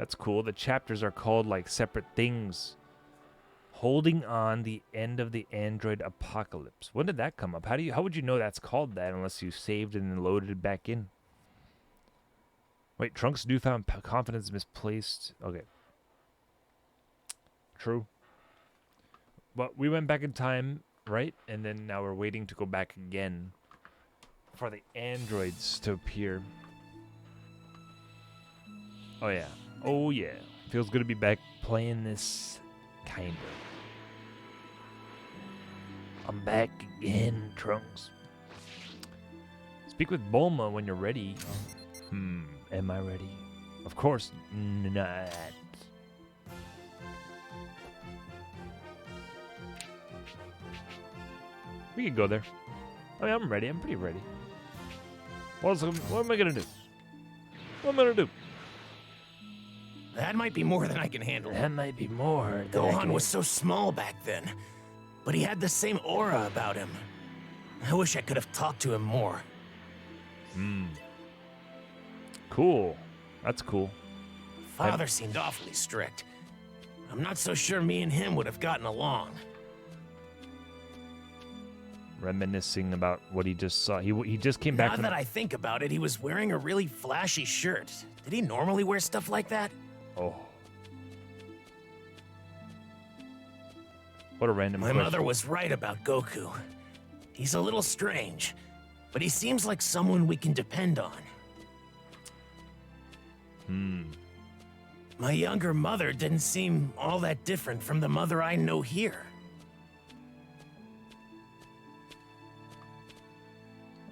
That's cool. The chapters are called like separate things. Holding on the end of the Android apocalypse. When did that come up? How would you know that's called that unless you saved and then loaded it back in? Wait, Trunks' newfound confidence misplaced. Okay. True. But we went back in time, right? And then now we're waiting to go back again for the androids to appear. Oh yeah. Oh yeah. Feels good to be back playing this, kinda. I'm back again, Trunks. Speak with Bulma when you're ready. Am I ready? Of course not. We could go there. I mean, I'm ready. I'm pretty ready. What am I gonna do? What am I gonna do? That might be more than I can handle. That might be more. Gohan was so small back then, but he had the same aura about him. I wish I could have talked to him more. Cool. That's cool. Father seemed awfully strict. I'm not so sure me and him would have gotten along. Reminiscing about what he just saw. He just came back Now from... that I think about it, he was wearing a really flashy shirt. Did he normally wear stuff like that? Oh. What a random My question. mother was right about Goku. He's a little strange, but he seems like someone we can depend on. My younger mother didn't seem all that different from the mother I know here.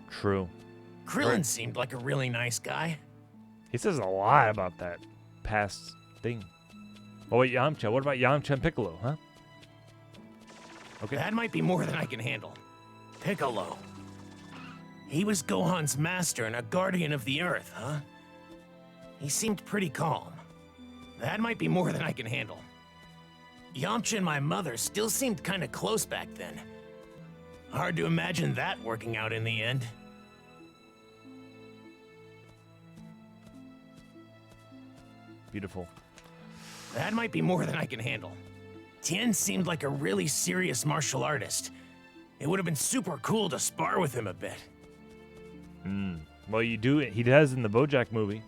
True. Krillin seemed like a really nice guy. He says a lot about that past thing. Oh wait, Yamcha. What about Yamcha and Piccolo, huh? Okay. That might be more than I can handle. Piccolo. He was Gohan's master and a guardian of the Earth, huh? He seemed pretty calm. That might be more than I can handle. Yamcha and my mother still seemed kind of close back then. Hard to imagine that working out in the end. Beautiful. That might be more than I can handle. Tien seemed like a really serious martial artist. It would have been super cool to spar with him a bit. Well, you do. He does in the BoJack movie.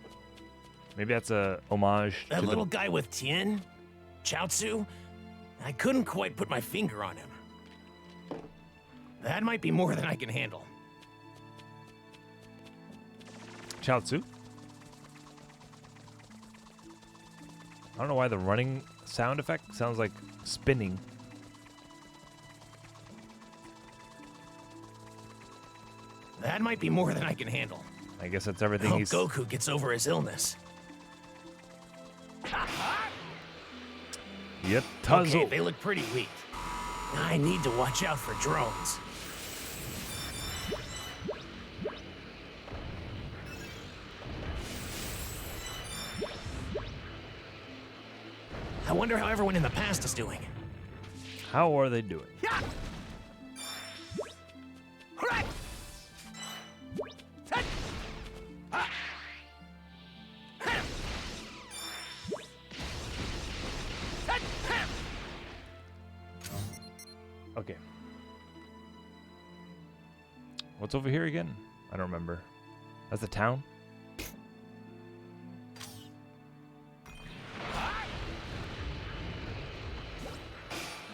Maybe that's a homage That to little guy with Tien, Chaozu, I couldn't quite put my finger on him. That might be more than I can handle. Chaozu. I don't know why the running sound effect sounds like spinning. That might be more than I can handle. I guess that's everything Hope he's... Goku gets over his illness. Yep, Okay, Tuzzle. they look pretty weak. I need to watch out for drones. I wonder how everyone in the past is doing. How are they doing? Okay. What's over here again? I don't remember. That's the town?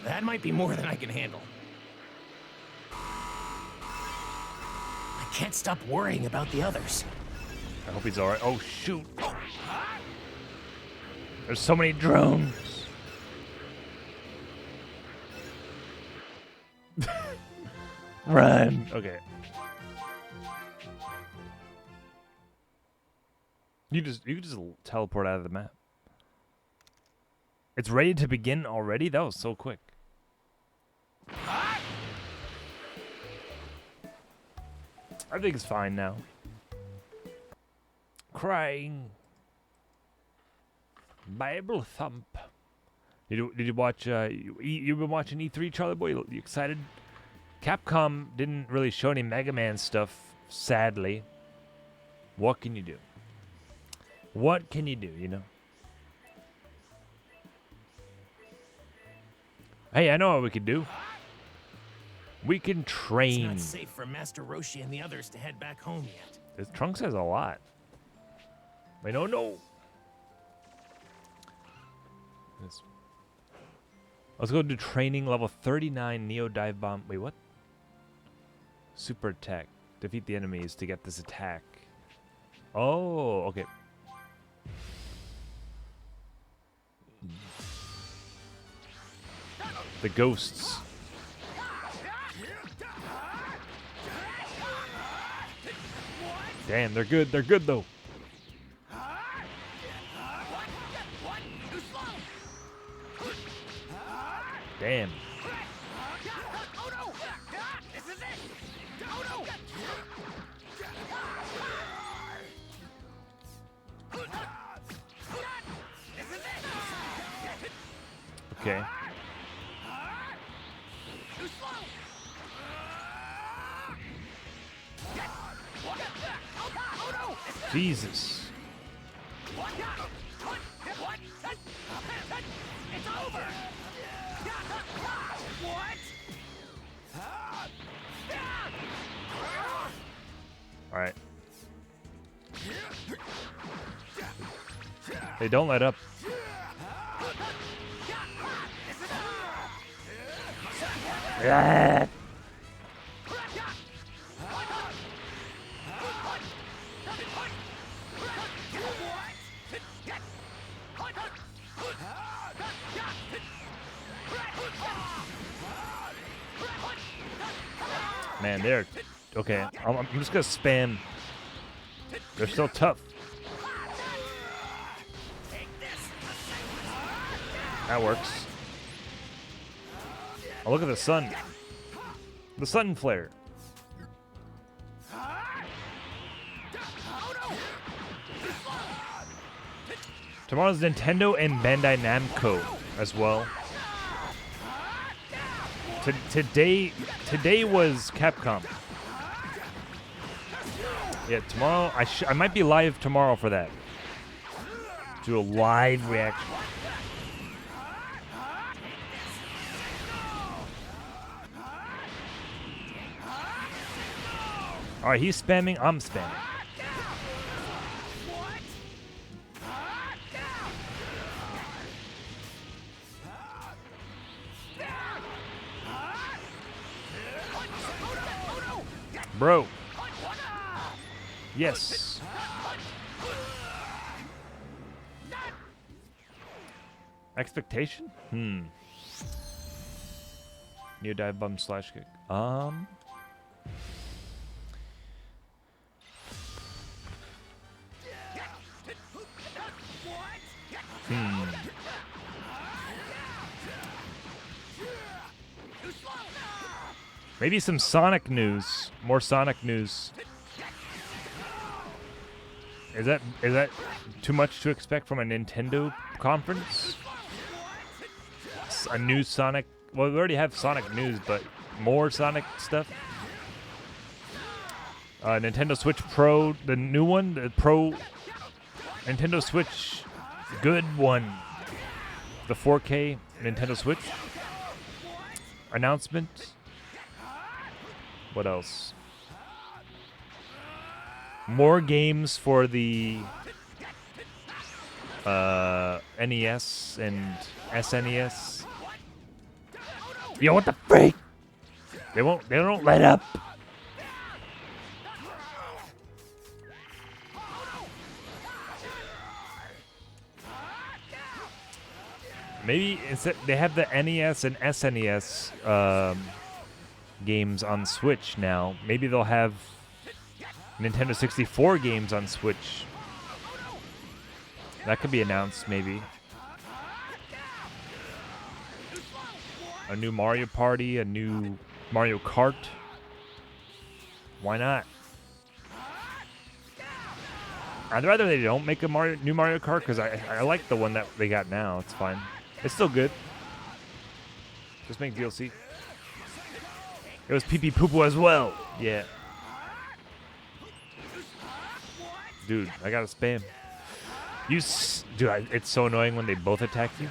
That might be more than I can handle. I can't stop worrying about the others. I hope he's alright. Oh, shoot. There's so many drones. Run. Okay. You can just teleport out of the map. It's ready to begin already? That was so quick. I think it's fine now. Crying. Bible thump. Did you watch? You've been watching E3, Charlie Boy? You excited? Capcom didn't really show any Mega Man stuff, sadly. What can you do? What can you do? You know. Hey, I know what we can do. We can It's train. not safe for Master Roshi and the others to head back home yet. This Trunks has a lot. Wait, no. This. Let's go do training level 39 Neo Dive Bomb. Wait, what? Super attack. Defeat the enemies to get this attack. Oh, okay. The ghosts. Damn, they're good. They're good, though. Damn. Okay. Jesus. All right. They don't let up. Ah! Man, they're okay. I'm just gonna spam. They're still tough. That works. Oh, look at the sun. The sun flare. Tomorrow's Nintendo and Bandai Namco as well. Today was Capcom. Yeah, tomorrow I might be live tomorrow for that. Do a live reaction. All right, he's spamming. I'm spamming. Bro. Yes. Expectation? New dive bomb slash kick. Maybe some Sonic news. More Sonic news. Is that too much to expect from a Nintendo conference? A new Sonic. Well, we already have Sonic news, but more Sonic stuff. Nintendo Switch Pro, the new one, the Pro Nintendo Switch, good one. The 4K Nintendo Switch announcement. What else? More games for the NES and SNES. Yo, what the freak? They don't let up. Maybe instead they have the NES and SNES games on Switch now. Maybe they'll have Nintendo 64 games on Switch. That could be announced, maybe. A new Mario Party, a new Mario Kart. Why not? I'd rather they don't make a new Mario Kart because I like the one that they got now. It's fine. It's still good. Just make DLC. It was Pee Pee Poo Poo as well. Yeah. Dude, I gotta spam. Dude, it's so annoying when they both attack you.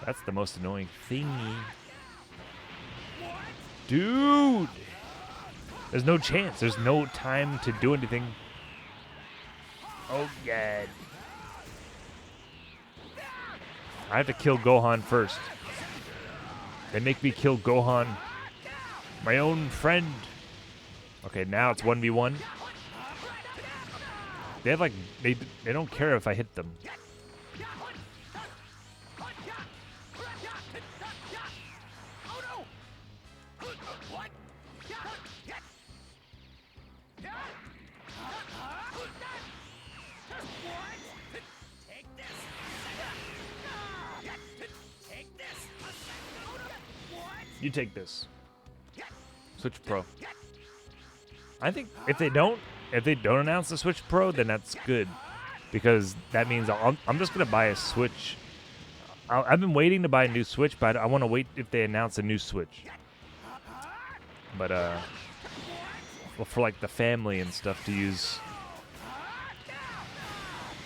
That's the most annoying thingy. Dude! There's no chance. There's no time to do anything. Oh, God. I have to kill Gohan first. They make me kill Gohan. My own friend. Okay, now it's 1v1. They have like, they don't care if I hit them. You take this. Switch Pro. I think if they don't announce the Switch Pro, then that's good, because that means I'm just gonna buy a Switch. I've been waiting to buy a new Switch, but I want to wait if they announce a new Switch. But well, for like the family and stuff to use,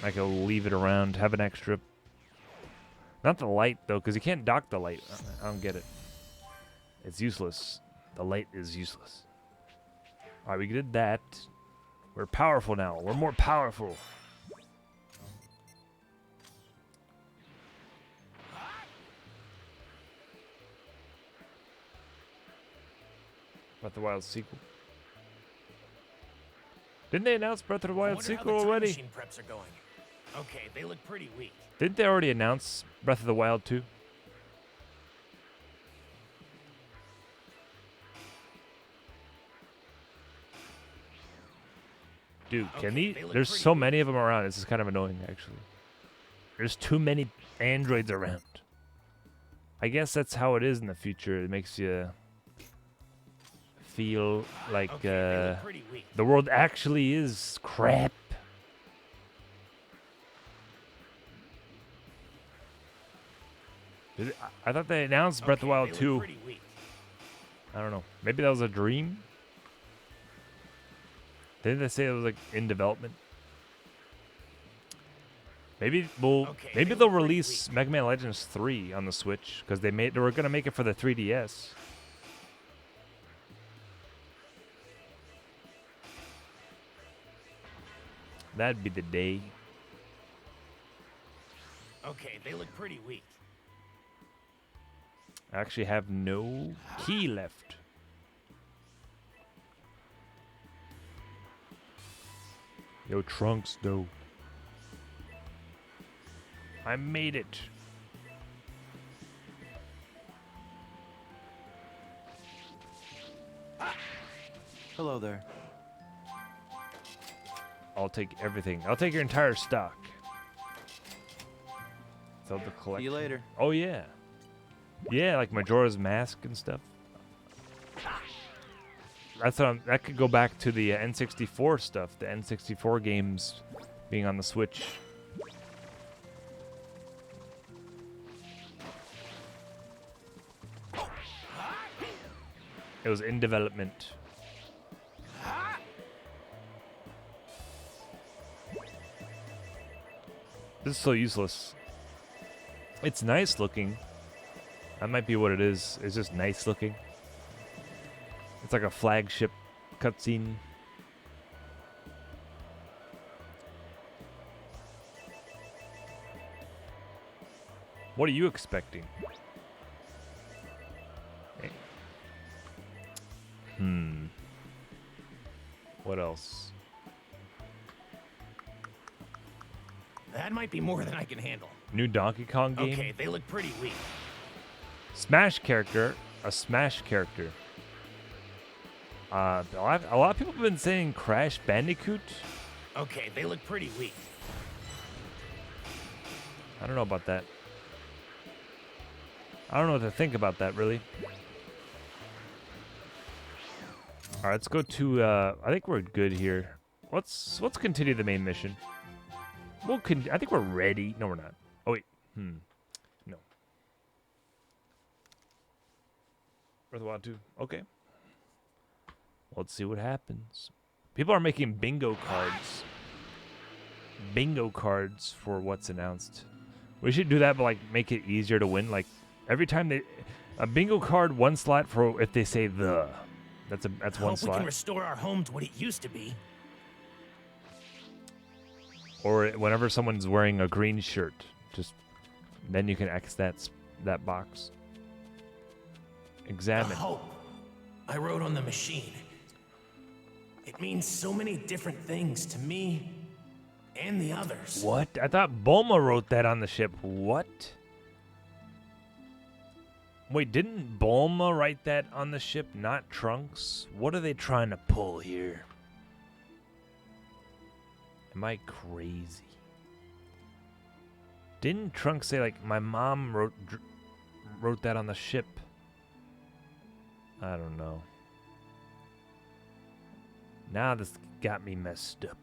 I can leave it around, have an extra. Not the light though, because you can't dock the light. I don't get it. It's useless. The light is useless. All right, we did that. We're powerful now. We're more powerful. Breath of the Wild sequel. Didn't they announce Breath of the Wild sequel already? Machine preps are going. Okay, they look pretty weak. Didn't they already announce Breath of the Wild 2? Dude, can there's so many of them around. This is kind of annoying, actually. There's too many androids around. I guess that's how it is in the future. It makes you feel like the world actually is crap. I thought they announced Breath of the Wild 2. I don't know. Maybe that was a dream? Didn't they say it was like in development? Maybe maybe they'll release Mega Man Legends 3 on the Switch, because they were gonna make it for the 3DS. That'd be the day. Okay, they look pretty weak. I actually have no key left. Yo, Trunks, though. I made it. Hello there. I'll take everything. I'll take your entire stock. Sell the collection. See you later. Oh, yeah. Yeah, like Majora's Mask and stuff. That could go back to the N64 stuff, the N64 games being on the Switch. It was in development. This is so useless. It's nice looking. That might be what it is. It's just nice looking. It's like a flagship cutscene. What are you expecting? What else? That might be more than I can handle. New Donkey Kong game? Okay, they look pretty weak. Smash character. A Smash character. A lot of people have been saying Crash Bandicoot. Okay, they look pretty weak. I don't know about that. I don't know what to think about that, really. All right, let's go to. I think we're good here. Let's continue the main mission. I think we're ready. No, we're not. Oh wait. No. Breath of the Wild 2. Okay. Let's see what happens. People are making bingo cards. Bingo cards for what's announced. We should do that, but like make it easier to win. Like every time a bingo card, one slot for if they say the. That's I one hope we slot. can restore our home to what it used to be. Or whenever someone's wearing a green shirt, just then you can X that box. The Examine. hope I wrote on the machine. It means so many different things to me and the others. What? I thought Bulma wrote that on the ship. What? Wait, didn't Bulma write that on the ship, not Trunks? What are they trying to pull here? Am I crazy? Didn't Trunks say, like, my mom wrote that on the ship? I don't know. Now this got me messed up.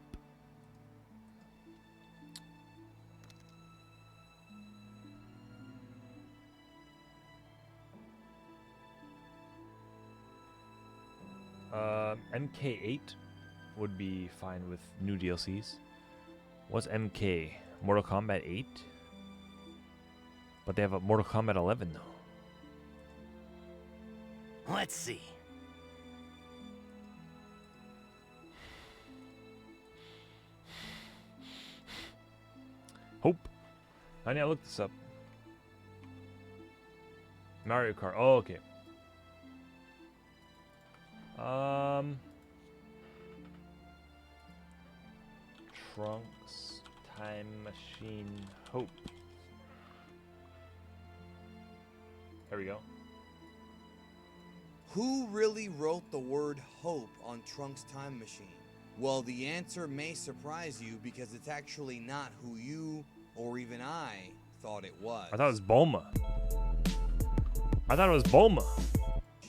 MK8 would be fine with new DLCs. What's MK? Mortal Kombat 8? But they have a Mortal Kombat 11 though. Let's see. Hope. I need to look this up. Mario Kart. Oh, okay. Trunks Time Machine Hope. There we go. Who really wrote the word hope on Trunks' time machine? Well, the answer may surprise you because it's actually not who you or even I thought it was. I thought it was Bulma.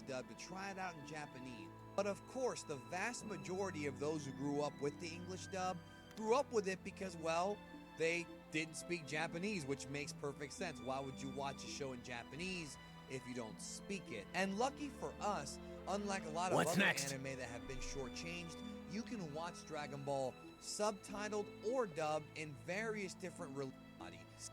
Dubbed to try it out in Japanese. But of course, the vast majority of those who grew up with the English dub grew up with it because, well, they didn't speak Japanese, which makes perfect sense. Why would you watch a show in Japanese if you don't speak it? And lucky for us, unlike a lot of What's other next? anime that have been shortchanged, you can watch Dragon Ball subtitled or dubbed in various different bodies,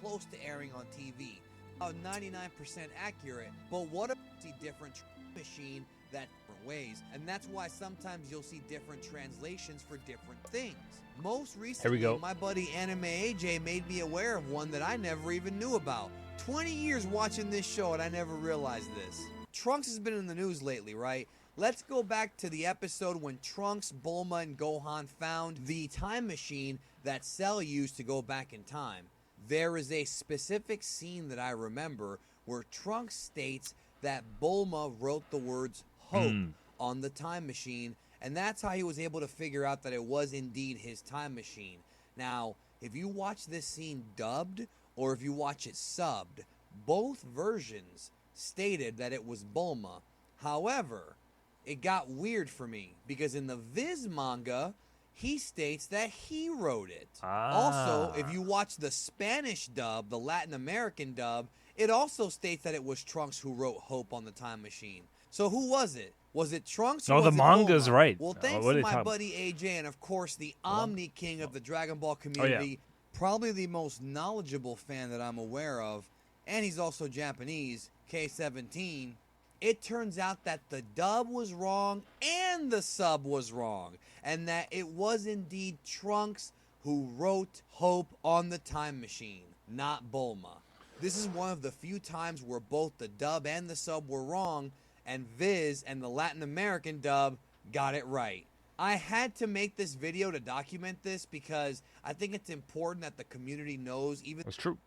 close to airing on TV. 99% accurate, but what if you see different machine that different ways? And that's why sometimes you'll see different translations for different things. Most recently, go. my buddy Anime AJ made me aware of one that I never even knew about. 20 years watching this show and I never realized this. Trunks has been in the news lately, right? Let's go back to the episode when Trunks, Bulma, and Gohan found the time machine that Cell used to go back in time. There is a specific scene that I remember where Trunks states that Bulma wrote the words hope on the time machine, and that's how he was able to figure out that it was indeed his time machine. Now, if you watch this scene dubbed or if you watch it subbed, both versions stated that it was Bulma. However, it got weird for me because in the Viz manga, he states that he wrote it. Also, if you watch the Spanish dub, the Latin American dub, it also states that it was Trunks who wrote Hope on the time machine. So who was it? Was it Trunks or No, was the it manga's Bulma? right. Well, thanks what are to they my talking- buddy AJ and, of course, the Omni King of the Dragon Ball Oh, community, probably the most knowledgeable fan that I'm aware of, and he's also Japanese, K17. It turns out that the dub was wrong and the sub was wrong, and that it was indeed Trunks who wrote Hope on the time machine, not Bulma. This is one of the few times where both the dub and the sub were wrong, and Viz and the Latin American dub got it right. I had to make this video to document this because I think it's important that the community knows even That's true.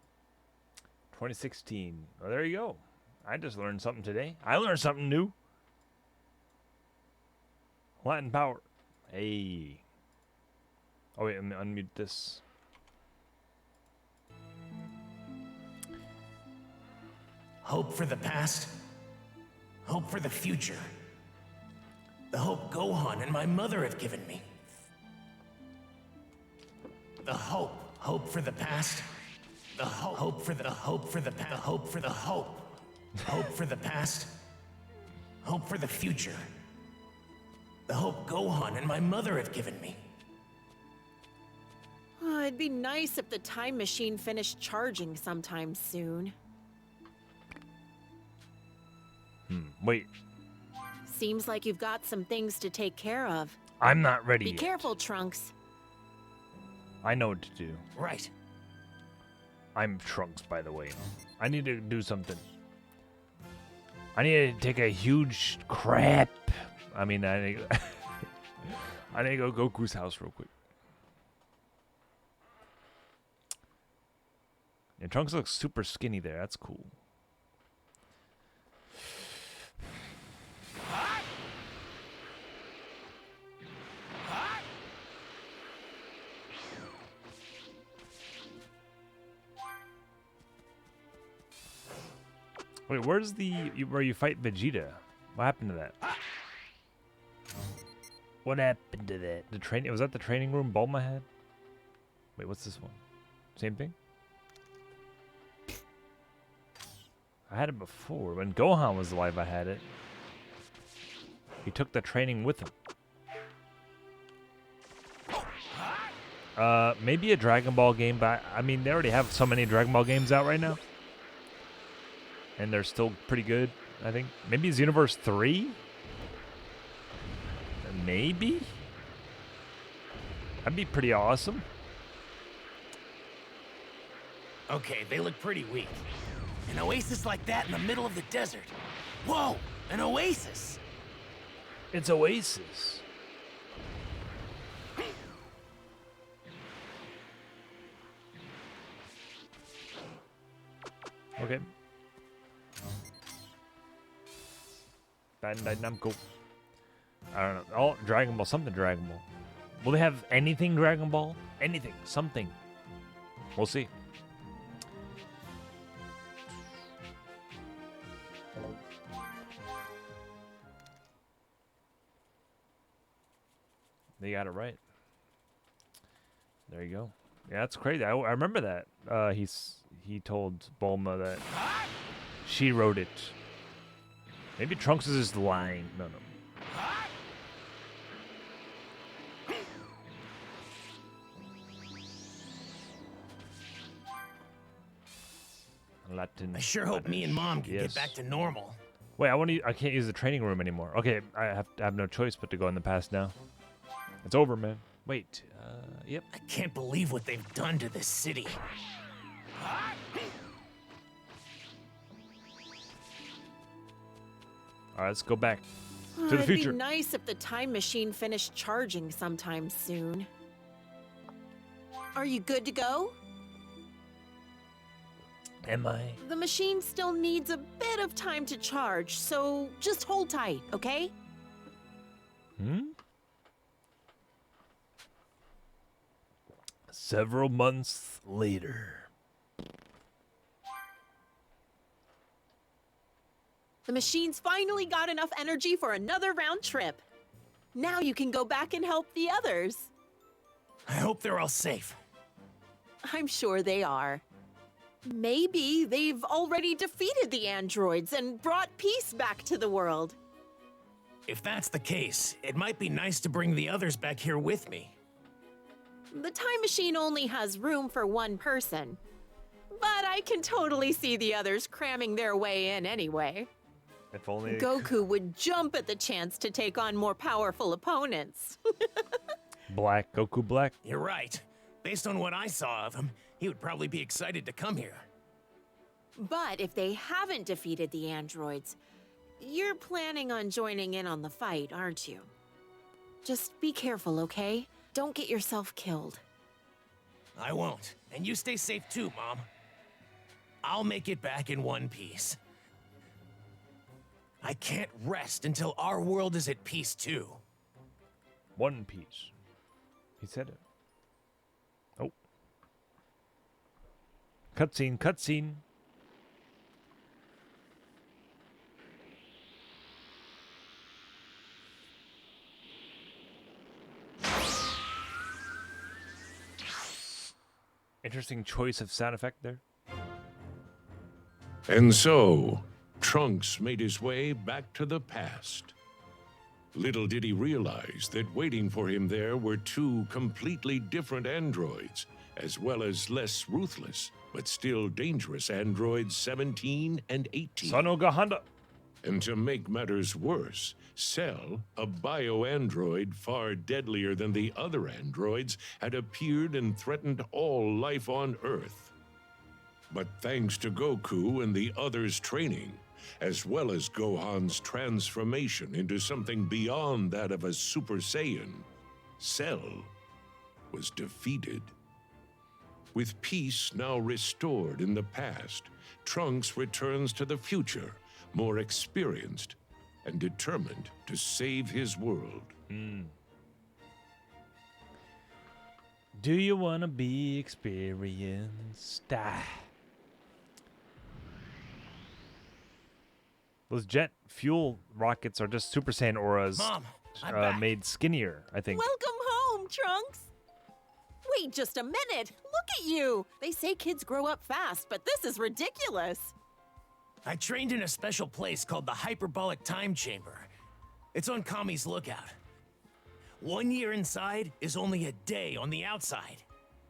2016. Oh, there you go. I just learned something today. I learned something new. Latin power. Hey. Oh, wait, let me unmute this. Hope for the past. Hope for the future. The hope Gohan and my mother have given me. The hope for the past. The hope for the hope for the past. The hope for the hope. Hope for the past. Hope for the future. The hope Gohan and my mother have given me. It'd be nice if the time machine finished charging sometime soon. Wait, Seems like you've got some things to take care of. I'm not ready Be yet. careful, Trunks. I know what to do. Right. I'm Trunks, by the way. I need to do something. I need to take a huge crap. I mean, I need, I need to go Goku's house real quick. And Trunks looks super skinny there. That's cool. Wait, where's where you fight Vegeta? What happened to that? What happened to that? The train was that the training room Bulma had? Wait, what's this one? Same thing? I had it before. When Gohan was alive, I had it. He took the training with him. Maybe a Dragon Ball game, but I mean, they already have so many Dragon Ball games out right now. And they're still pretty good, I think. Maybe it's Universe 3? Maybe? That'd be pretty awesome. Okay, they look pretty weak. An oasis like that in the middle of the desert. Whoa, an oasis! It's Oasis. Okay. Bandai Namco. I don't know. Oh, Dragon Ball. Something Dragon Ball. Will they have anything Dragon Ball? Anything. Something. We'll see. They got it right. There you go. Yeah, that's crazy. I remember that. He told Bulma that she wrote it. Maybe Trunks is just lying. No. Latin. I sure hope me and Mom can Yes. get back to normal. Wait, I can't use the training room anymore. Okay, I have no choice but to go in the past now. It's over, man. Wait. Yep. I can't believe what they've done to this city. All right, let's go back to the It'd future. be nice if the time machine finished charging sometime soon. Are you good to go? Am I? The machine still needs a bit of time to charge, so just hold tight, okay? Several months later. The machine's finally got enough energy for another round trip. Now you can go back and help the others. I hope they're all safe. I'm sure they are. Maybe they've already defeated the androids and brought peace back to the world. If that's the case, it might be nice to bring the others back here with me. The time machine only has room for one person. But I can totally see the others cramming their way in anyway. If only. Goku would jump at the chance to take on more powerful opponents. Black. Goku Black. You're right. Based on what I saw of him, he would probably be excited to come here. But if they haven't defeated the androids, you're planning on joining in on the fight, aren't you? Just be careful, okay? Don't get yourself killed. I won't. And you stay safe too, Mom. I'll make it back in one piece. I can't rest until our world is at peace too. One Piece. He said it. Oh. Cutscene. Cutscene. Interesting choice of sound effect there. And so, Trunks made his way back to the past. Little did he realize that waiting for him there were two completely different androids as well as less ruthless, but still dangerous androids 17 and 18. Sanoga Honda. And to make matters worse, Cell, a bio-android far deadlier than the other androids, had appeared and threatened all life on Earth. But thanks to Goku and the others' training, as well as Gohan's transformation into something beyond that of a Super Saiyan, Cell was defeated. With peace now restored in the past, Trunks returns to the future, more experienced and determined to save his world. Do you want to be experienced? Those jet fuel rockets are just Super Saiyan auras Mom, I'm back. made skinnier, I think. Welcome home, Trunks. Wait just a minute. Look at you. They say kids grow up fast, but this is ridiculous. I trained in a special place called the Hyperbolic Time Chamber. It's on Kami's Lookout. 1 year inside is only a day on the outside.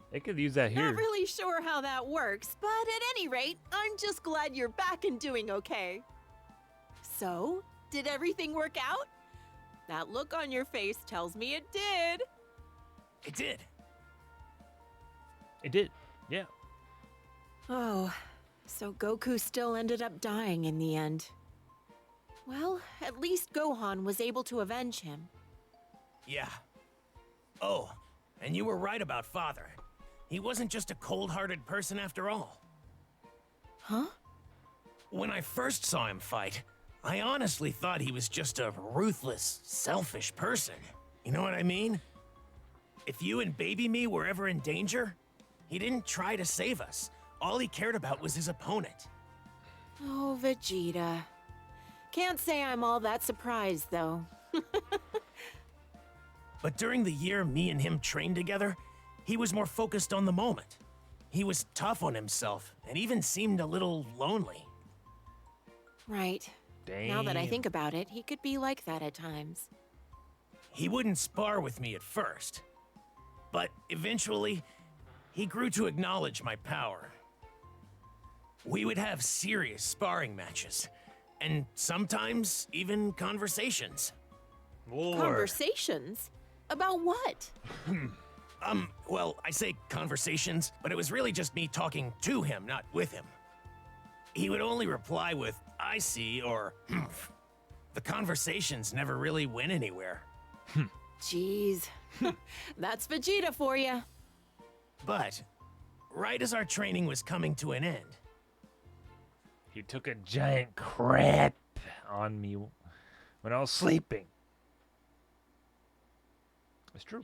They could use that here. Not really sure how that works, but at any rate, I'm just glad you're back and doing okay. So, did everything work out? That look on your face tells me it did. It did. It did, yeah. Oh, so Goku still ended up dying in the end. Well, at least Gohan was able to avenge him. Yeah. Oh, and you were right about Father. He wasn't just a cold-hearted person after all. Huh? When I first saw him fight, I honestly thought he was just a ruthless, selfish person. You know what I mean? If you and baby me were ever in danger, he didn't try to save us. All he cared about was his opponent. Oh, Vegeta. Can't say I'm all that surprised, though. But during the year me and him trained together, he was more focused on the moment. He was tough on himself and even seemed a little lonely. Right. Damn. Now that I think about it, he could be like that at times. He wouldn't spar with me at first, but eventually, he grew to acknowledge my power. We would have serious sparring matches, and sometimes even conversations. Lord. Conversations? About what? Well, I say conversations, but it was really just me talking to him, not with him. He would only reply with, "I see," or "Humph." The conversations never really went anywhere. Jeez. That's Vegeta for you. But, right as our training was coming to an end, He took a giant crap on me when I was sleeping. It's true.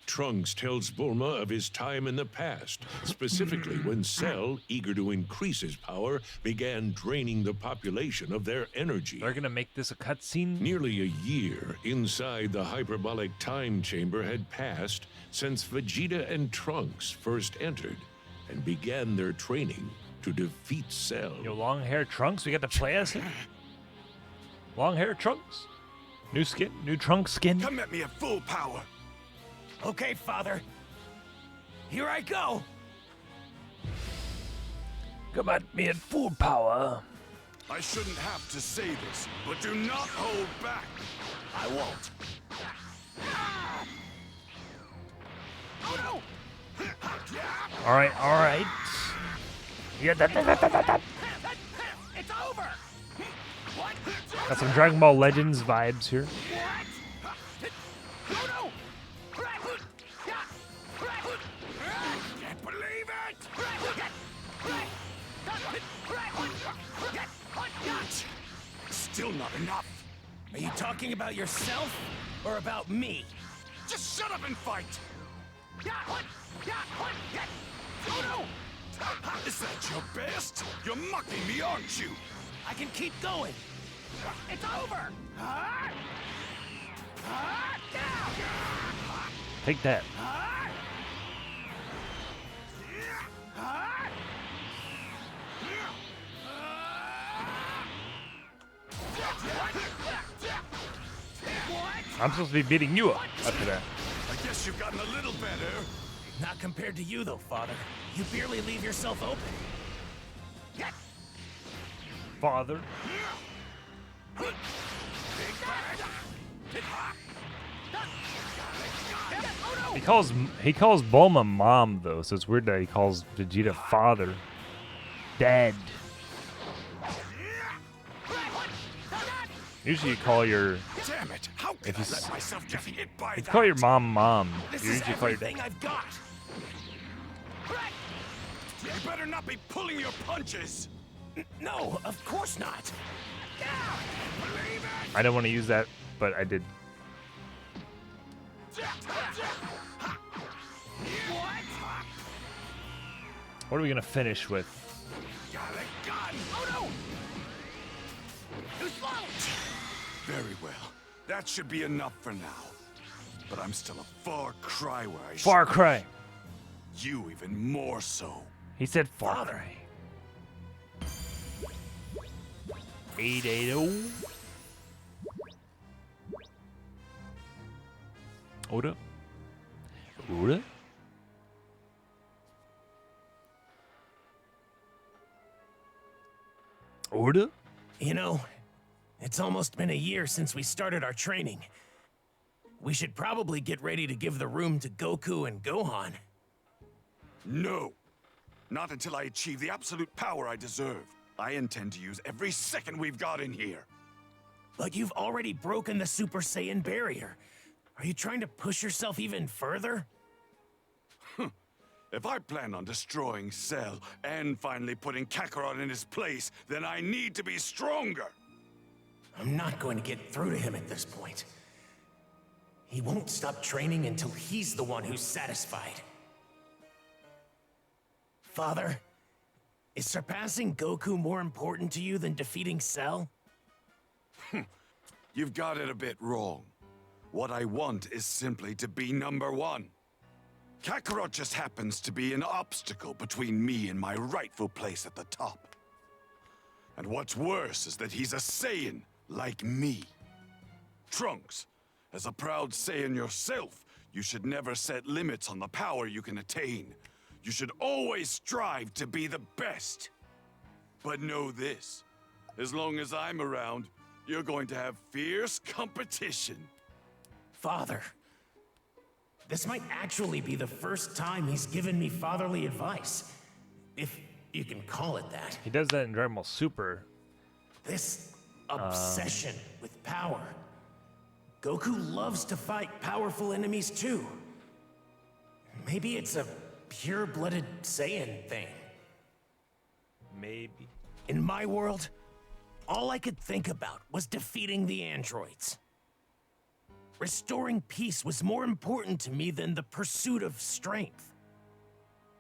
Trunks tells Bulma of his time in the past, specifically when Cell, eager to increase his power, began draining the population of their energy. They're gonna make this a cutscene. Nearly a year inside the hyperbolic time chamber had passed since Vegeta and Trunks first entered and began their training to defeat Cell. Yo, long hair Trunks, we got to play as him. Long hair Trunks, new skin, new Trunks skin. Come at me at full power. okay, Father, here I go. Come at me at full power. I shouldn't have to say this, but do not hold back. I won't. Oh All right. Yeah, that. It's over. What? Got some Dragon Ball Legends vibes here. Oh Can't believe it! Still not enough. no! Are you talking about yourself or about me? Just shut up and fight! Oh no! Is that your best? You're mocking me, aren't you? I can keep going. It's over. Take that. I'm supposed to be beating you up after that. I guess you've gotten a little better. Not compared to you, though, Father. You barely leave yourself open. Father. He calls Bulma mom though, so it's weird that he calls Vegeta father. Dad. Usually you call your Damn it! How could I let myself get hit by you that? call your mom. This You is usually call your everything dad. I've got. You better not be pulling your punches. No, of course not. Believe it. I don't want to use that, but I did. What are we gonna finish with? Got a gun. Oh no! Too slow. Very well. That should be enough for now. But I'm still a far cry where I Far Cry. You even more so. He said Far Cry. 880. Oda. Oda. Oda. You know, it's almost been a year since we started our training. We should probably get ready to give the room to Goku and Gohan. No. Not until I achieve the absolute power I deserve. I intend to use every second we've got in here. But you've already broken the Super Saiyan barrier. Are you trying to push yourself even further? If I plan on destroying Cell and finally putting Kakarot in his place, then I need to be stronger. I'm not going to get through to him at this point. He won't stop training until he's the one who's satisfied. Father, is surpassing Goku more important to you than defeating Cell? You've got it a bit wrong. What I want is simply to be number one. Kakarot just happens to be an obstacle between me and my rightful place at the top. And what's worse is that he's a Saiyan, like me. Trunks, as a proud Saiyan yourself, you should never set limits on the power you can attain. You should always strive to be the best. But know this, as long as I'm around, you're going to have fierce competition. Father, this might actually be the first time he's given me fatherly advice. If you can call it that. He does that in Dragon Ball Super. This obsession with power. Goku loves to fight powerful enemies too. Maybe it's a pure-blooded Saiyan thing. Maybe. In my world, all I could think about was defeating the androids. Restoring peace was more important to me than the pursuit of strength.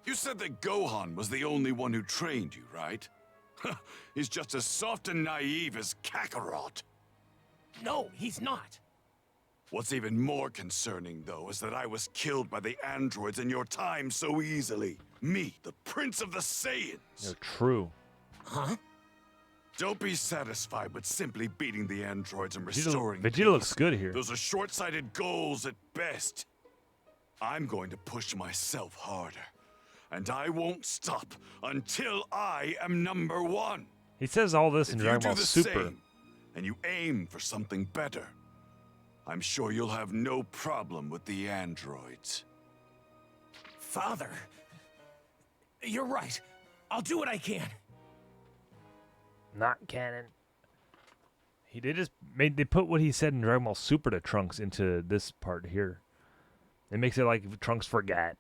You said that Gohan was the only one who trained you, right? He's just as soft and naive as Kakarot. No, he's not. What's even more concerning, though, is that I was killed by the androids in your time so easily. Me, the Prince of the Saiyans. No, true. Huh? Don't be satisfied with simply beating the androids and restoring Vegeta peace. looks good here. Those are short-sighted goals at best. I'm going to push myself harder. And I won't stop until I am number one. He says all this in If you Dragon do Ball the Super. same, and you aim for something better, I'm sure you'll have no problem with the androids. Father, you're right. I'll do what I can. Not canon. They put what he said in Dragon Ball Super to Trunks into this part here. It makes it like Trunks forgot.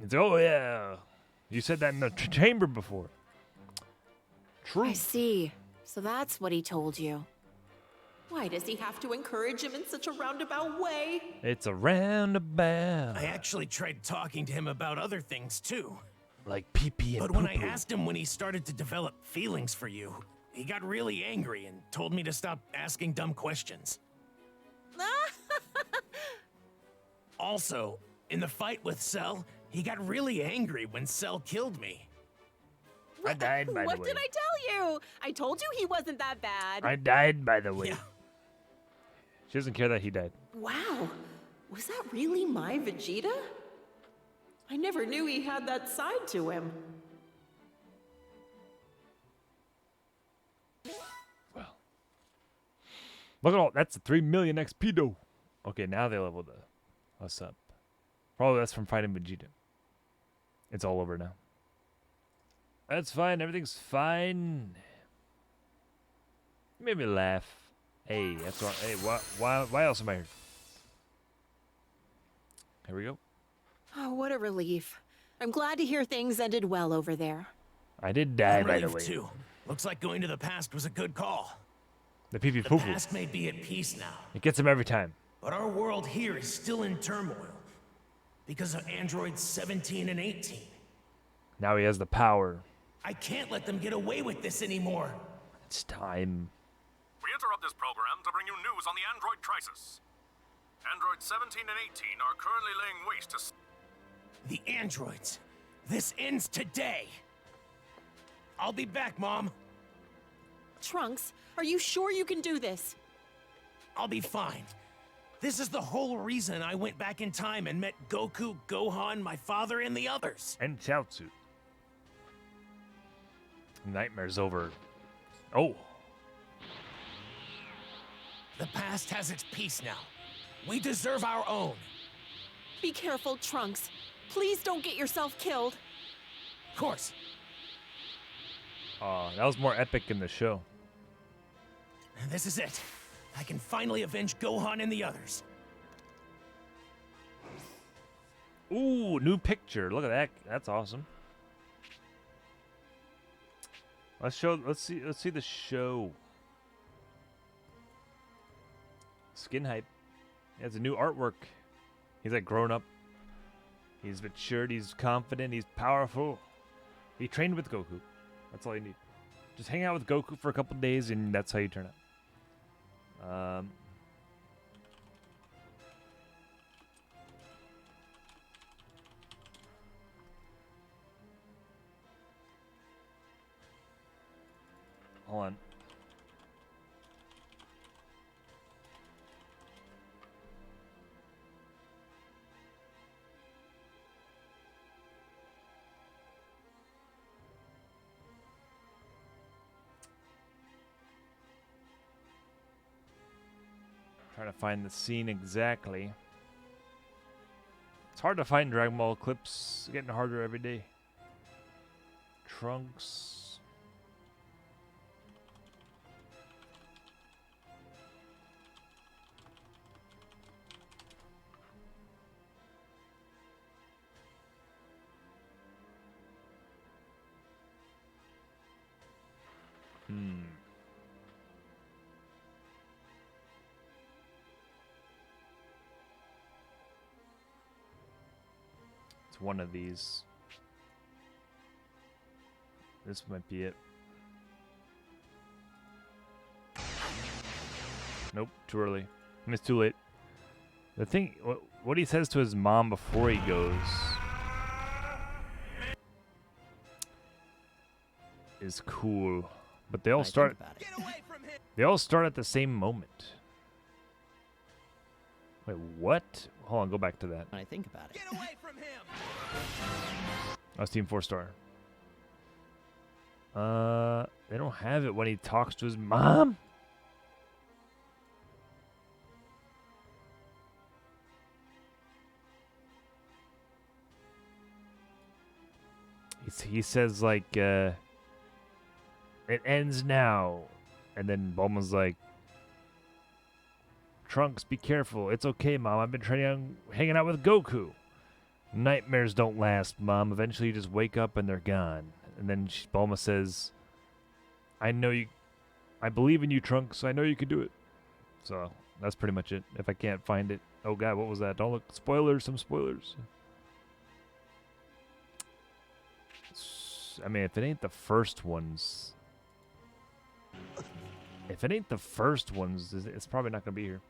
It's oh yeah, you said that in the chamber before. True. I see. So that's what he told you. Why does he have to encourage him in such a roundabout way? It's a roundabout. I actually tried talking to him about other things too. Like pee-pee and But when I poo-poo. asked him when he started to develop feelings for you, he got really angry and told me to stop asking dumb questions. Also, in the fight with Cell, he got really angry when Cell killed me. I died, by the What way. did I tell you? I told you he wasn't that bad. I died, by the way. Yeah. She doesn't care that he died. Wow. Was that really my Vegeta? I never knew he had that side to him. Well, look at all that's 3 million XP though. Okay, now they leveled us up. Probably that's from fighting Vegeta. It's all over now. That's fine. Everything's fine. You made me laugh. Hey, that's why. Hey, why else am I here? Here we go. Oh, what a relief. I'm glad to hear things ended well over there. I did die, I'm by the relieved way. too. Looks like going to the past was a good call. The pee pee The poo poo. past may be at peace now, It gets him every time. but our world here is still in turmoil because of androids 17 and 18. Now he has the power. I can't let them get away with this anymore. It's time. We interrupt this program to bring you news on the android crisis. Androids 17 and 18 are currently laying waste to... The androids. This ends today. I'll be back, Mom. Trunks, are you sure you can do this? I'll be fine. This is the whole reason I went back in time and met Goku, Gohan, my father, and the others. And Chaozu. Nightmare's over. Oh. The past has its peace now. We deserve our own. Be careful, Trunks. Please don't get yourself killed. Of course. That was more epic in the show. This is it. I can finally avenge Gohan and the others. Ooh, new picture. Look at that. That's awesome. Let's see the show. Skin hype. He has a new artwork. He's like grown up. He's matured, he's confident, he's powerful. He trained with Goku. That's all you need. Just hang out with Goku for a couple days and that's how you turn out. Hold on. Trying to find the scene exactly. It's hard to find Dragon Ball clips. It's getting harder every day. Trunks. It's one of these. This might be it. Nope, too early. I mean, it's too late. The thing, what he says to his mom before he goes is cool, but they all start. They all start at the same moment. Wait, what? Hold on, go back to that. When I think about it. Get away from him! That's Team 4-star. They don't have it when he talks to his mom. He says like, it ends now, and then Bulma's like, Trunks, be careful. It's okay, Mom. I've been hanging out with Goku. Nightmares don't last, Mom. Eventually you just wake up and they're gone. And then Bulma says, I believe in you, Trunks. I know you can do it. So that's pretty much it. If I can't find it. Oh God, what was that? Don't look. Spoilers, some spoilers. I mean, if it ain't the first ones. If it ain't the first ones, it's probably not going to be here.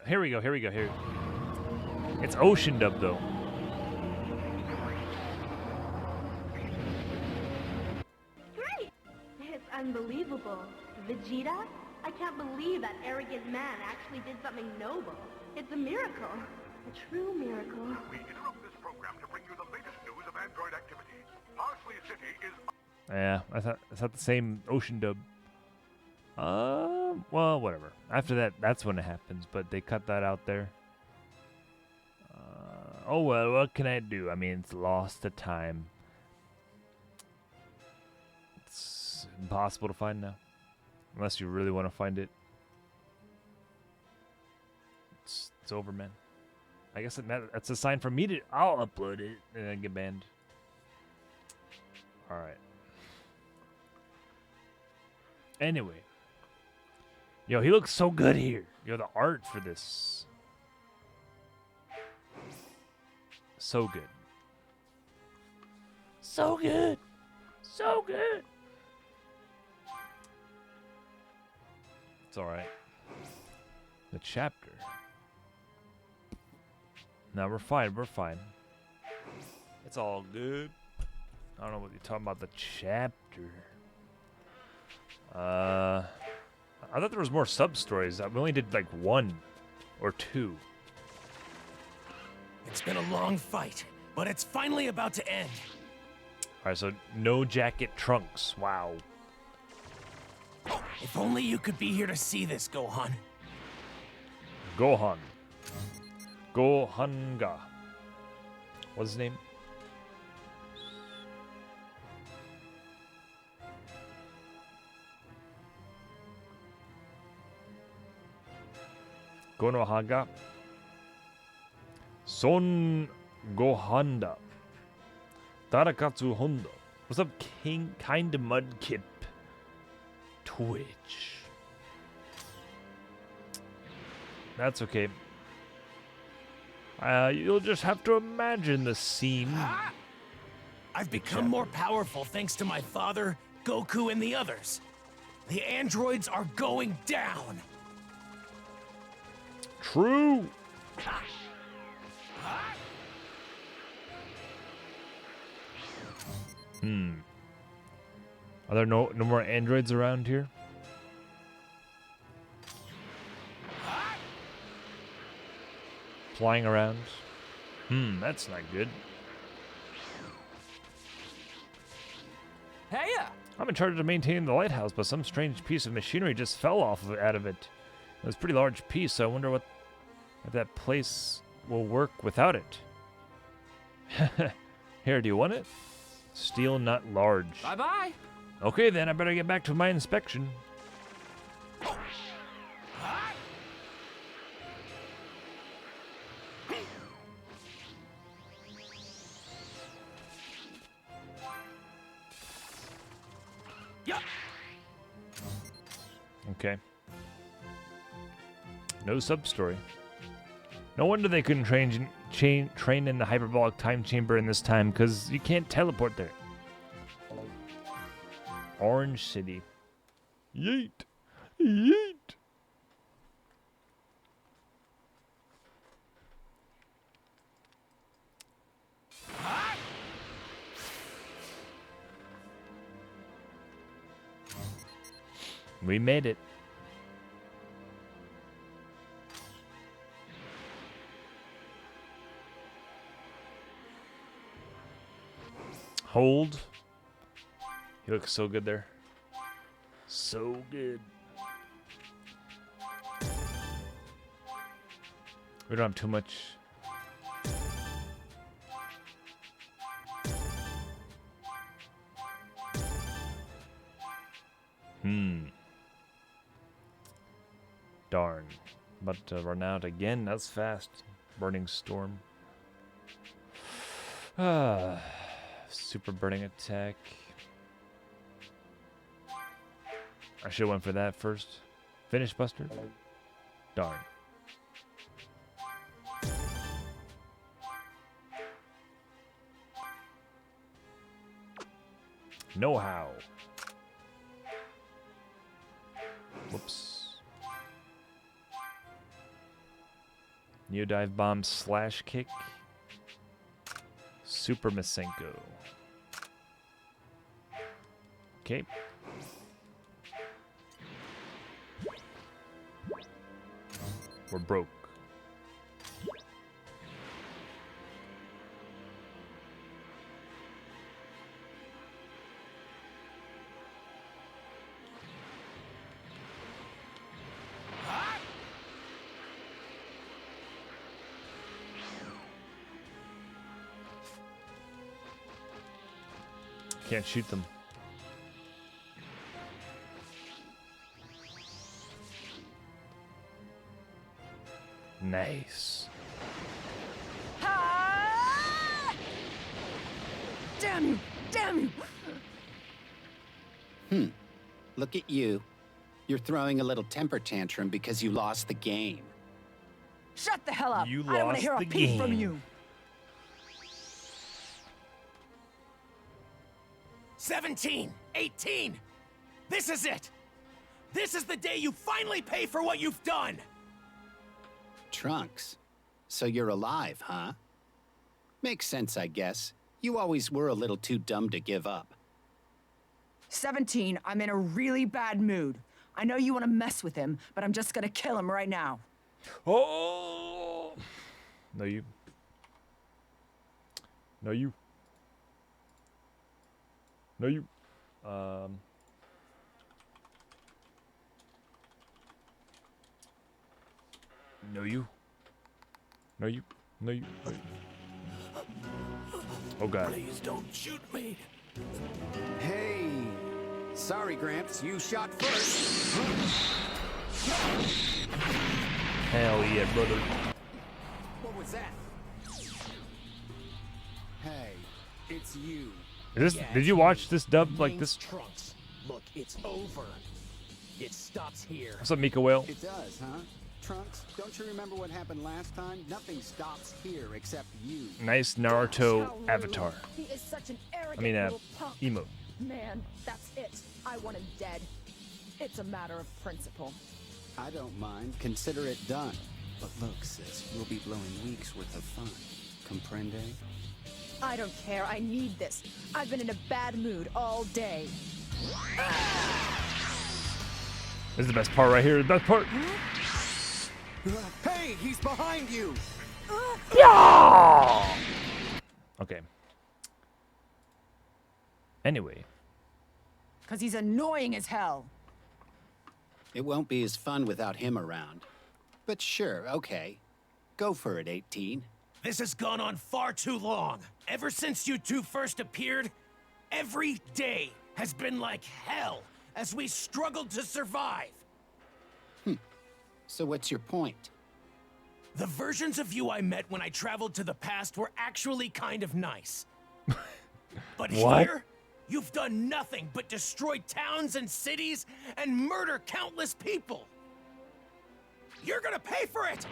Here we go. It's Ocean Dub though. unbelievable. Vegeta? I can't believe that arrogant man actually did something noble. It's a miracle. A true miracle. We interrupt this program to bring you the latest news of android activity. Parsley City is... Yeah, I thought the same ocean dub. Well, whatever. After that, that's when it happens, but they cut that out there. Oh well, what can I do? I mean, it's lost to time. It's impossible to find now. Unless you really want to find it. It's over, man. I guess that's a sign for me to... I'll upload it and then get banned. Alright. Anyway. Yo, he looks so good here. Yo, the art for this. So good. So good. So good. It's alright. The chapter. No, we're fine. We're fine. It's all good. I don't know what you're talking about. The chapter. I thought there was more sub-stories. We only did like 1 or 2. It's been a long fight, but it's finally about to end. Alright, so no jacket Trunks. Wow. If only you could be here to see this, Gohan. Gohan. Gohanga. What's his name? Konohanga. Son Gohanda. Tarakatsu Honda. What's up, King? Kinda Mudkip. Twitch. That's okay. You'll just have to imagine the scene. I've become more powerful thanks to my father, Goku, and the others. The androids are going down. True. Are there no more androids around here? Flying around? That's not good. Heya! I'm in charge of maintaining the lighthouse, but some strange piece of machinery just fell out of it. It was a pretty large piece, so I wonder if that place will work without it. Here, do you want it? Steel nut large. Bye-bye. Okay, then I better get back to my inspection. Okay. No sub-story. No wonder they couldn't train in the hyperbolic time chamber in this time, because you can't teleport there. Orange City. Yeet. Yeet. We made it. Hold. He looks so good there. So good. We don't have too much. Darn. But run out again. That's fast. Burning storm. Super burning attack. I should have went for that first. Finish Buster. Darn. Know-how. Whoops. Neo dive bomb slash kick. Super Masenko. Okay. We're broke. Can't shoot them. Nice. Damn you! Damn you! Look at you. You're throwing a little temper tantrum because you lost the game. Shut the hell up! You I don't want lost to hear a the peep from game. you. 17, 18. This is it. This is the day you finally pay for what you've done. Trunks. So you're alive, huh? Makes sense, I guess. You always were a little too dumb to give up. 17, I'm in a really bad mood. I know you want to mess with him, but I'm just gonna kill him right now. Oh! No, you. No, you. No, you. No, you. No, you. No, you. No, you. Oh, God. Please don't shoot me. Hey! Sorry, Gramps, you shot first. Hell yeah, brother. What was that? Hey, it's you. Is this? Did you watch this dub like this? Trunks. Look, it's over. It stops here. What's up, Mika Whale? It does, huh? Trunks, don't you remember what happened last time? Nothing stops here except you. Nice Naruto avatar. He is such an I arrogant mean, little punk. emote. Man, that's it. I want him dead. It's a matter of principle. I don't mind. Consider it done. But look, sis, we'll be blowing weeks worth of fun. Comprende? I don't care. I need this. I've been in a bad mood all day. This is the best part right here. The best part. Hey, he's behind you! Yeah! Okay. Anyway. Because he's annoying as hell. It won't be as fun without him around. But sure, okay. Go for it, 18. This has gone on far too long. Ever since you two first appeared, every day has been like hell as we struggled to survive. So what's your point? The versions of you I met when I traveled to the past were actually kind of nice. But What? here, you've done nothing but destroy towns and cities and murder countless people. You're gonna pay for it!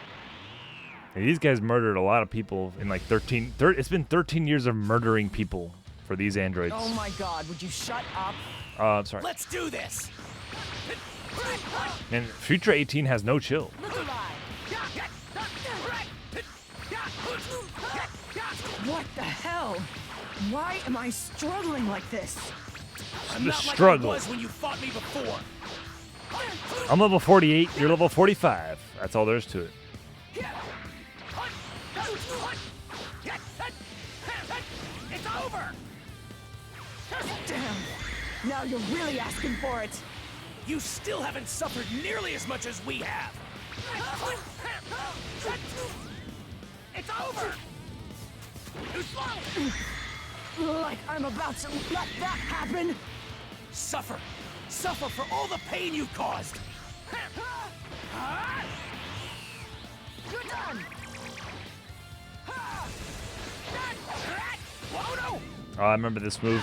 Hey, these guys murdered a lot of people in like 13. It's been 13 years of murdering people for these androids. Oh my god, would you shut up? I'm sorry. Let's do this! Man, Future 18 has no chill. Look alive! What the hell? Why am I struggling like this? I'm not struggle. like I was when you fought me before. I'm level 48. You're level 45. That's all there is to it. It's over! Damn! Now you're really asking for it. You still haven't suffered nearly as much as we have. It's over! Too slow! Like I'm about to let that happen. Suffer! Suffer for all the pain you caused! You're done. Oh no! Oh, I remember this move.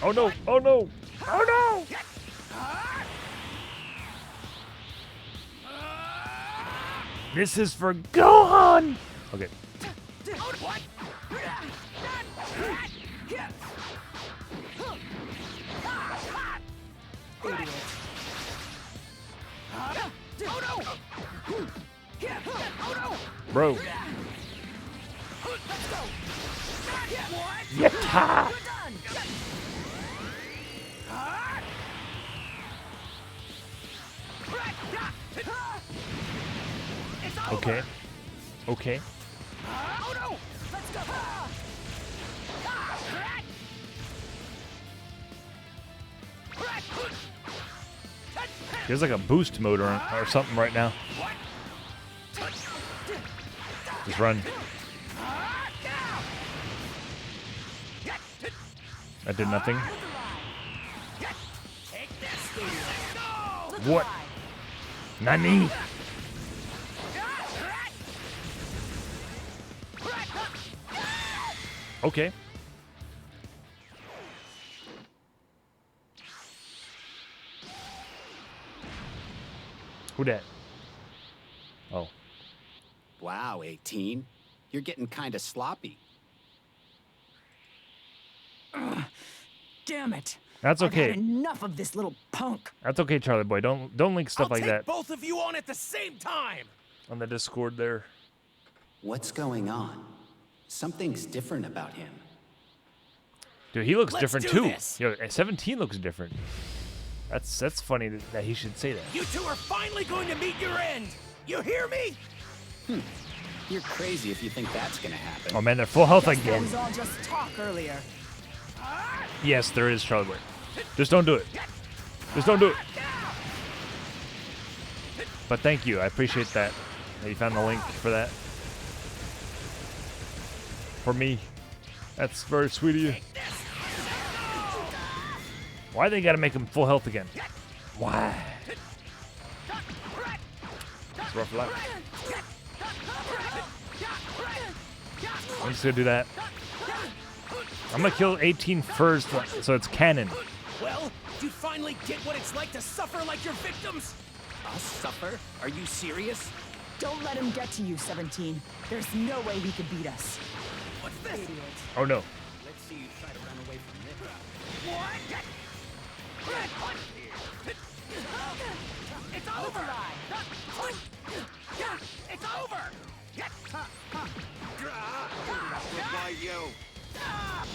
Oh no! Oh no! Oh no! Oh no! This is for Gohan! Okay. What? Bro. Yatta! Okay. Okay. Oh no! Let's go! There's like a boost mode or something right now. Just run. That did nothing. What? Nani? Okay. Who dat? Oh. Wow, 18. You're getting kind of sloppy. Damn it. That's I've had okay. enough of this little punk. That's okay, Charlie boy. Don't link stuff I'll like take that both of you on at the same time. on the Discord there. What's going on? Something's different about him. Dude, he looks Let's different do too. this. Yo, 17 looks different. That's funny that he should say that. You two are finally going to meet your end. You hear me? You're crazy if you think that's gonna happen. Oh man, they're full health That again. was all just talk earlier. Yes, there is, Charlie boy. Just don't do it. Just don't do it. But thank you. I appreciate that you found the link for that. For me. That's very sweet of you. Why they gotta make him full health again? Why? It's rough luck. I'm just gonna do that. I'm gonna kill 18 first, so it's canon. Well, do you finally get what it's like to suffer like your victims? Us suffer? Are you serious? Don't let him get to you, 17. There's no way he could beat us. What's this? Idiot. Oh no. Let's see you try to run away from this. It's over! It's over!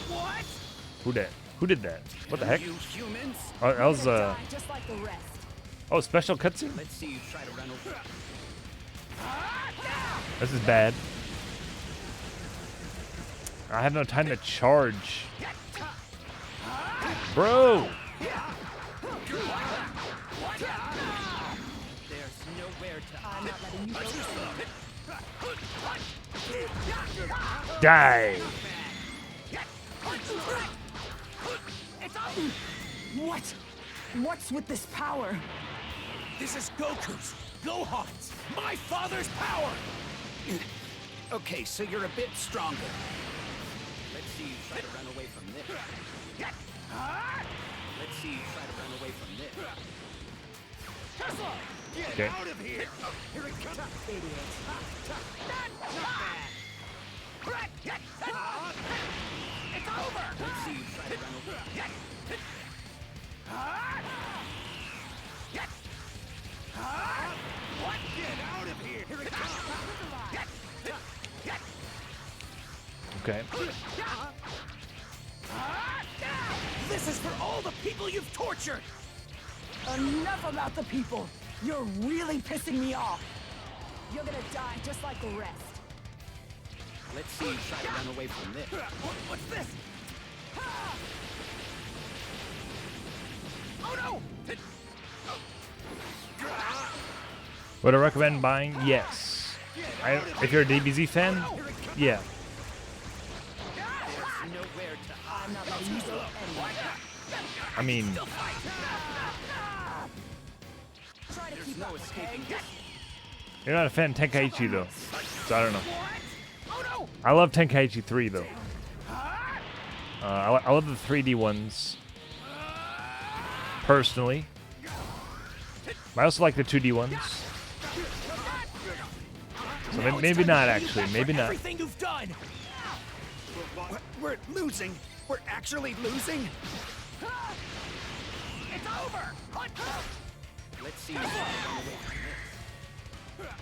What? Who did? Who did that? What the heck? You humans? Oh, that was Die just like the rest. oh, special cutscene. Let's see you try to run over. This is bad. I have no time to charge. Bro! There's nowhere to. I'm not letting you go easy. Die! What? What's with this power? This is Goku's, Gohan's, my father's power! Okay, so you're a bit stronger. Let's see you try to run away from this. Let's see you try to run away from this. Tesla! Get Okay. out of here! Here it comes! It's over! Let's see you try to run away. What? Get out of here! Here it comes! Okay. This is for all the people you've tortured! Enough about the people. You're really pissing me off. You're gonna die just like the rest. Let's see you try to run away from this. What's this? Oh no! Would I recommend buying? Yes. If you're a DBZ fan, yeah. There's nowhere to hide. I'm not letting you go anywhere. I mean, Try to There's keep no up, escaping okay? this. you're not a fan of Tenkaichi though. So I don't know. Oh no! I love Tenkaichi 3 though. I love the 3D ones. Personally. I also like the 2D ones. So maybe not actually. Maybe not. Everything you've done! We're losing. We're actually losing. It's over! Let's see you try to run away from this.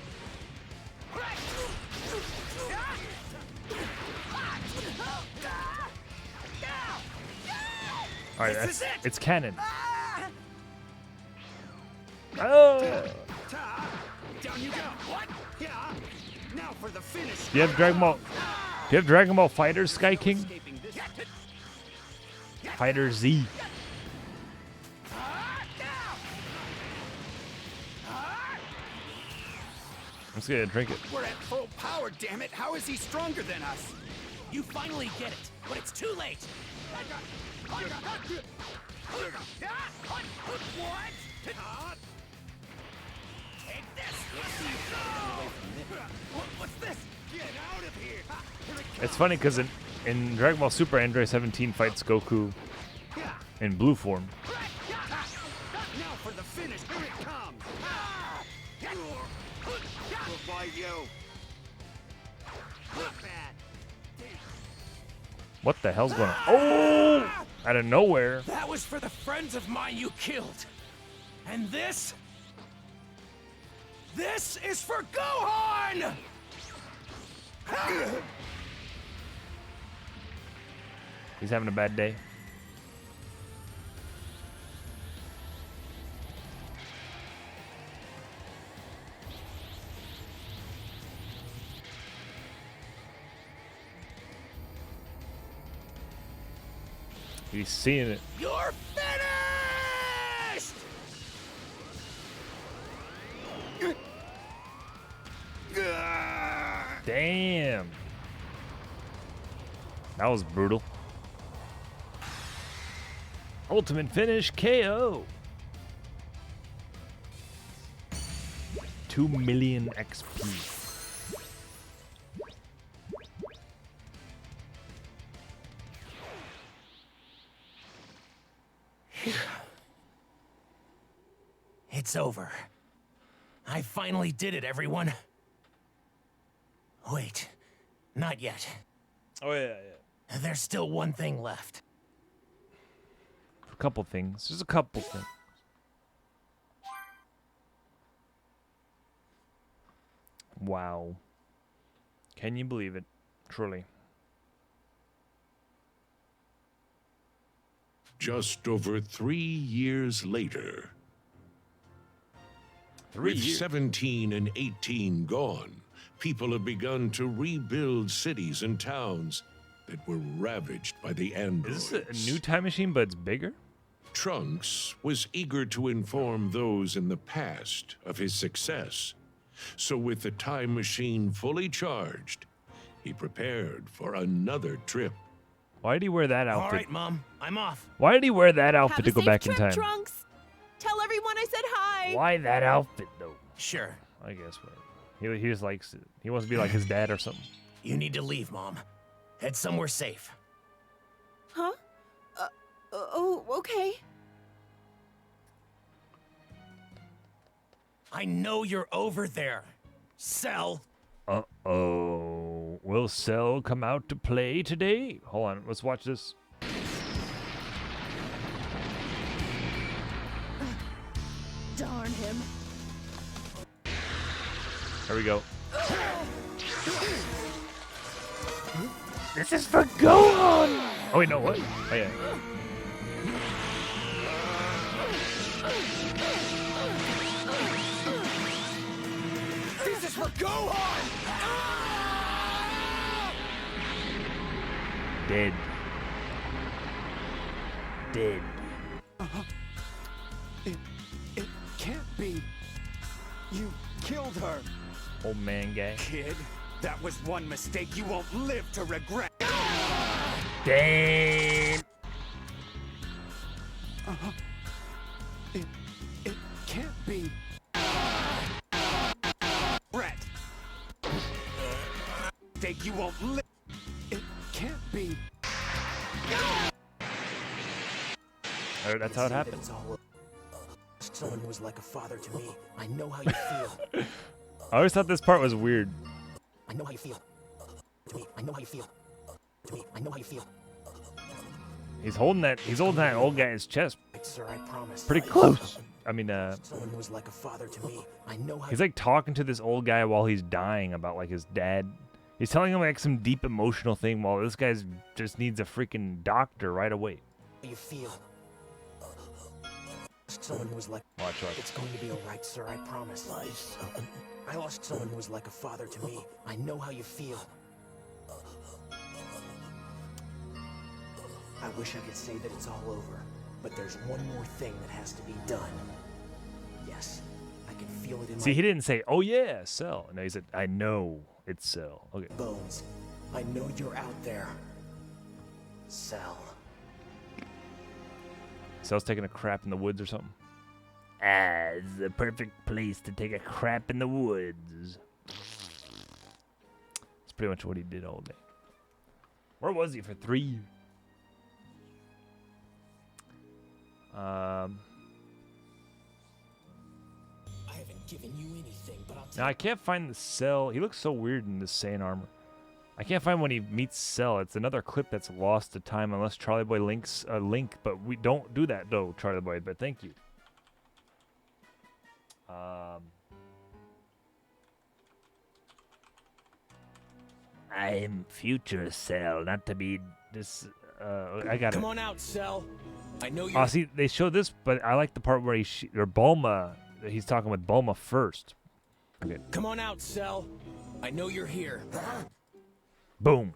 All right, This is that's, it! it's canon. Oh! Down you go! What? Yeah! the finish. Do you have Dragon Ball? Do you have Dragon Ball Fighters, Sky King? Fighter Z. I'm just gonna drink it. We're at full power, damn it. How is he stronger than us? You finally get it, but it's too late. What? Take this! What's this? Get out of here! It's funny because in Dragon Ball Super, Android 17 fights Goku in blue form. Now for the finish. Here it comes. We'll fight you. Not bad. What the hell's going on? Oh! Out of nowhere. That was for the friends of mine you killed. And this? This is for Gohan! He's having a bad day. He's seeing it. You're finished! Damn. That was brutal. Ultimate finish KO. 2 million XP. It's over. I finally did it, everyone. Wait, not yet. Oh, yeah. There's still one thing left. A couple things. Just a couple things. Wow. Can you believe it? Truly. Just over 3 years later. 3 With years. 17 and 18 gone, people have begun to rebuild cities and towns that were ravaged by the androids. Is this a new time machine, but it's bigger? Trunks was eager to inform those in the past of his success. So with the time machine fully charged, he prepared for another trip. Why did he wear that outfit? All right, Mom, I'm off. Why did he wear that outfit Have to a go safe back in trip, time? Trunks. Tell everyone I said hi. Why that outfit, though? Sure. I guess whatever. He just likes it. He wants to be like his dad or something. You need to leave, Mom. Head somewhere safe. Huh? Oh, okay. I know you're over there. Cell. Uh-oh. Will Cell come out to play today? Hold on. Let's watch this. Darn him. There we go. This is for Gohan! Oh, wait, no, what? Oh, yeah. This is for Gohan! Dead. Dead. It can't be. You killed her. Old man guy. Kid, that was one mistake you won't live to regret. Dead. It can't be. Brett. Mistake you won't live. It can't be. That's how it happened. Someone who was like a father to me. I know how you feel. I always thought this part was weird. I know how you feel. To me, I know how you feel. To me, I know how you feel. He's holding that old guy's chest Sir, I promise. pretty close. I mean, Someone who was like a father to me. I know how he's like talking to this old guy while he's dying about like his dad. He's telling him like some deep emotional thing while this guy's just needs a freaking doctor right away. you feel. someone who was like... Watch. It's going to be all right, sir, I promise. My son. I lost someone who was like a father to me. I know how you feel. I wish I could say that it's all over, but there's one more thing that has to be done. Yes, I can feel it in See, my he didn't say, "Oh yeah, Cell." No, he said, "I know it's Cell." Okay. bones. I know you're out there. Cell. Cell's taking a crap in the woods or something. Ah, it's the perfect place to take a crap in the woods. That's pretty much what he did all day. Where was he for 3 years? I haven't given you anything, but I'll Now I can't find the Cell. He looks so weird in this Saiyan armor. I can't find when he meets Cell. It's another clip that's lost to time unless Charlie Boy links a link, but we don't do that though, Charlie Boy. But thank you. I'm future Cell, not to be this. I got it. Come on out, Cell. I know you're... Oh, see, they show this, but I like the part where or Bulma. He's talking with Bulma first. Okay. Come on out, Cell. I know you're here. Boom.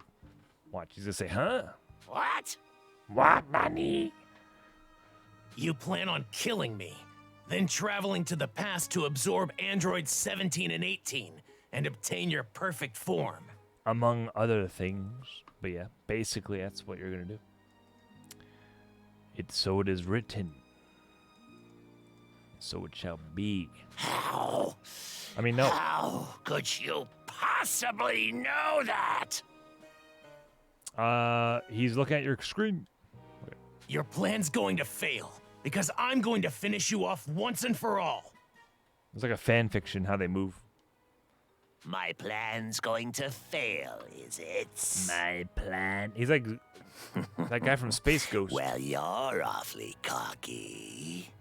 Watch. He's gonna say, "Huh? What? What, money?" You plan on killing me, then traveling to the past to absorb androids 17 and 18 and obtain your perfect form. Among other things. But yeah, basically that's what you're gonna do. So it is written. So it shall be. How? I mean, no. How could you possibly know that? He's looking at your screen. Your plan's going to fail, because I'm going to finish you off once and for all. It's like a fan fiction how they move. My plan's going to fail, is it? My plan. He's like that guy from Space Ghost. Well, you're awfully cocky.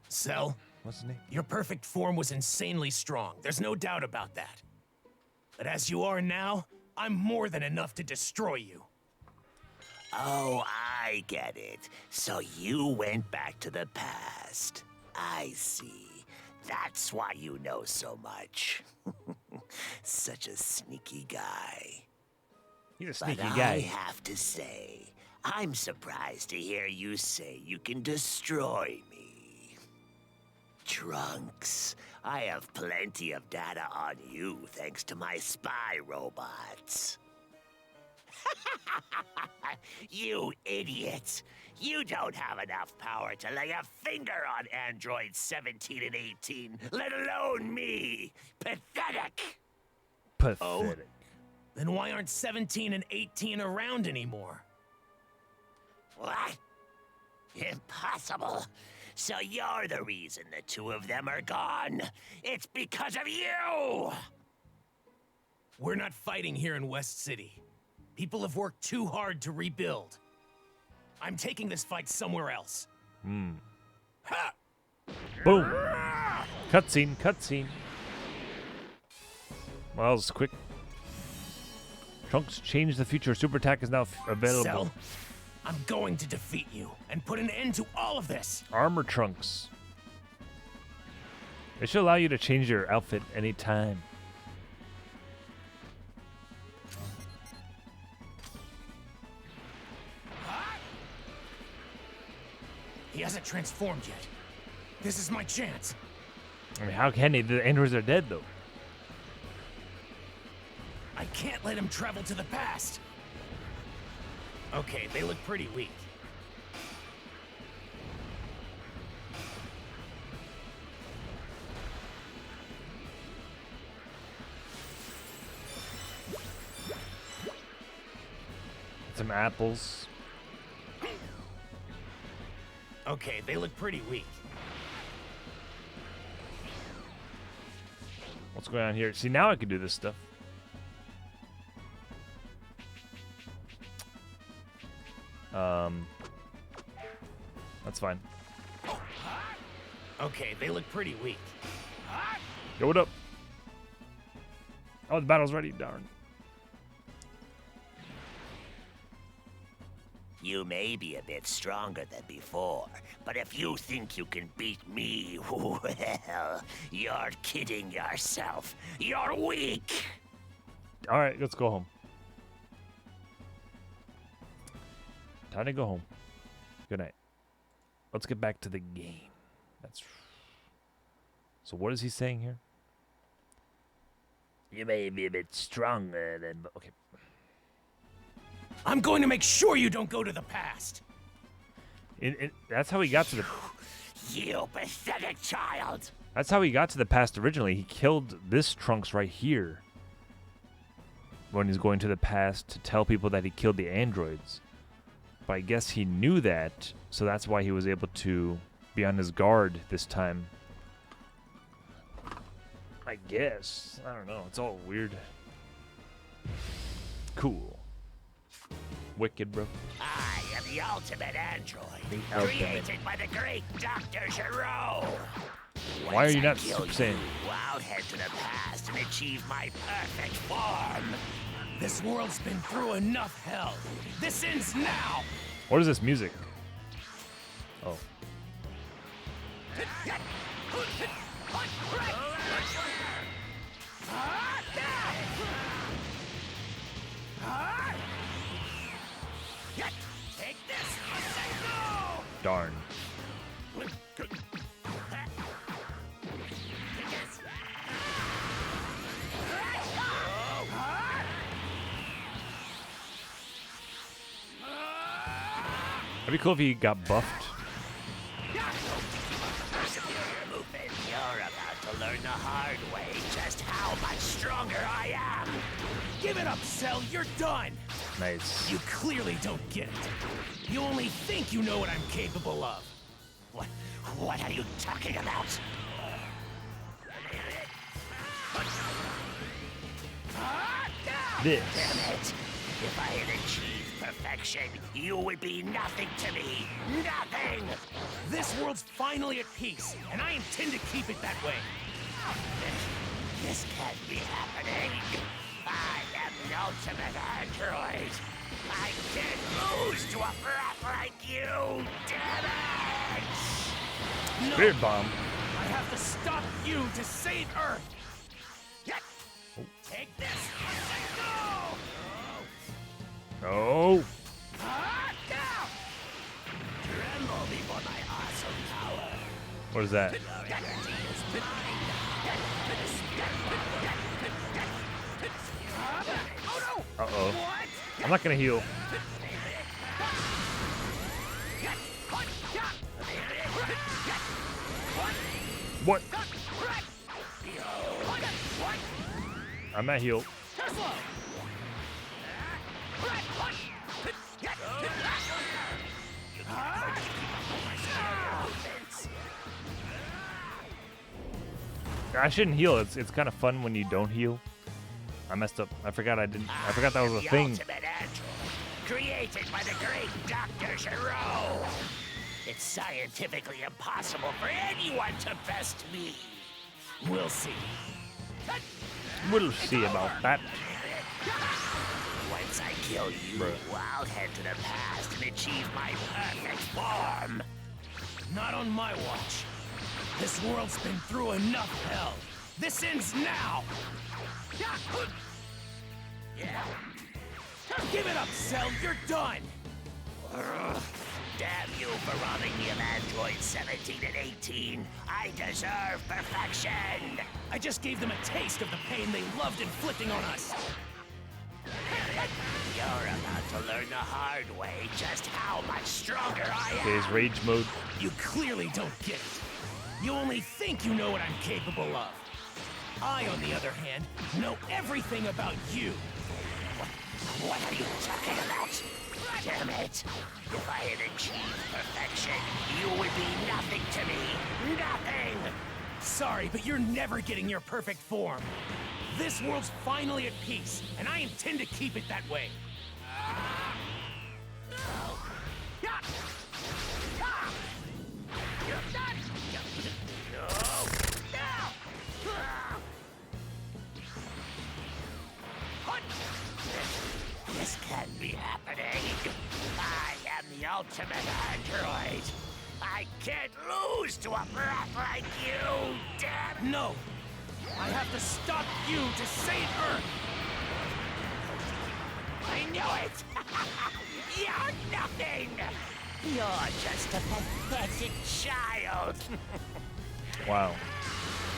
Cell, what's his name? Your perfect form was insanely strong. There's no doubt about that. But as you are now, I'm more than enough to destroy you. Oh, I get it. So you went back to the past. I see. That's why you know so much. Such a sneaky guy. He's a sneaky But guy. I have to say, I'm surprised to hear you say you can destroy me. Trunks, I have plenty of data on you thanks to my spy robots. You idiot! You don't have enough power to lay a finger on androids 17 and 18, let alone me! Pathetic! Pathetic. Oh? Then why aren't 17 and 18 around anymore? What? Impossible! So you're the reason the two of them are gone! It's because of you! We're not fighting here in West City. People have worked too hard to rebuild. I'm taking this fight somewhere else. Ha! Boom. Cutscene, cutscene. Well, that was quick. Trunks changed the future. Super attack is now available. Cell, I'm going to defeat you and put an end to all of this. Armor Trunks. It should allow you to change your outfit anytime. He hasn't transformed yet. This is my chance. I mean, how can he? The androids are dead, though. I can't let him travel to the past. Okay, they look pretty weak. Some apples. Okay, they look pretty weak. What's going on here? See, now I can do this stuff. That's fine. Okay, they look pretty weak. Yo, what up? Oh, the battle's ready. Darn. You may be a bit stronger than before, but if you think you can beat me, well, you're kidding yourself. You're weak. All right, let's go home. Time to go home. Good night. Let's get back to the game. So what is he saying here? You may be a bit stronger than... Okay. I'm going to make sure you don't go to the past. That's how he got to the... You pathetic child. That's how he got to the past originally. He killed this Trunks right here. When he's going to the past to tell people that he killed the androids. But I guess he knew that, so that's why he was able to be on his guard this time. I guess. I don't know. It's all weird. Cool. Wicked, bro. I am the ultimate android, ultimate. created by the great Dr. Gero. Why are you not Super Saiyan? I'll head to the past and achieve my perfect form. This world's been through enough hell. This ends now. What is this music? Oh. Take this. No. Darn. That'd be cool if he got buffed. You're about to learn the hard way just how much stronger I am. Give it up, Cell. You're done. Nice. You clearly don't get it. You only think you know what I'm capable of. What are you talking about? This. Damn it. If I had achieved perfection, you would be nothing to me. Nothing! This world's finally at peace, and I intend to keep it that way. This can't be happening. I am the ultimate android. I can't lose to a brat like you. Damn it! No. Spirit bomb. I have to stop you to save Earth. Take this. Oh. Tremble before my awesome power. What is that? Uh-oh. I'm not gonna heal. What? I'm not healed. I shouldn't heal. It's kind of fun when you don't heal. I messed up. I forgot I forgot that was a thing. Ultimate android, created by the great Dr. Gero. It's scientifically impossible for anyone to best me. We'll see. We'll see about that. Once I kill you, I'll head to the past and achieve my perfect form. Not on my watch. This world's been through enough hell. This ends now. Give it up, Cell. You're done. Damn you for robbing me of androids 17 and 18. I deserve perfection. I just gave them a taste of the pain they loved inflicting on us. You're about to learn the hard way just how much stronger I am. Okay, his rage mode. You clearly don't get it. You only think you know what I'm capable of. I, on the other hand, know everything about you. What are you talking about? Damn it. If I had achieved perfection, you would be nothing to me. Nothing! Sorry, but you're never getting your perfect form. This world's finally at peace, and I intend to keep it that way. This can't be happening. I am the ultimate android. I can't lose to a brat like you, damn it! No! I have to stop you to save Earth! I knew it! You're nothing! You're just a pathetic child. Wow.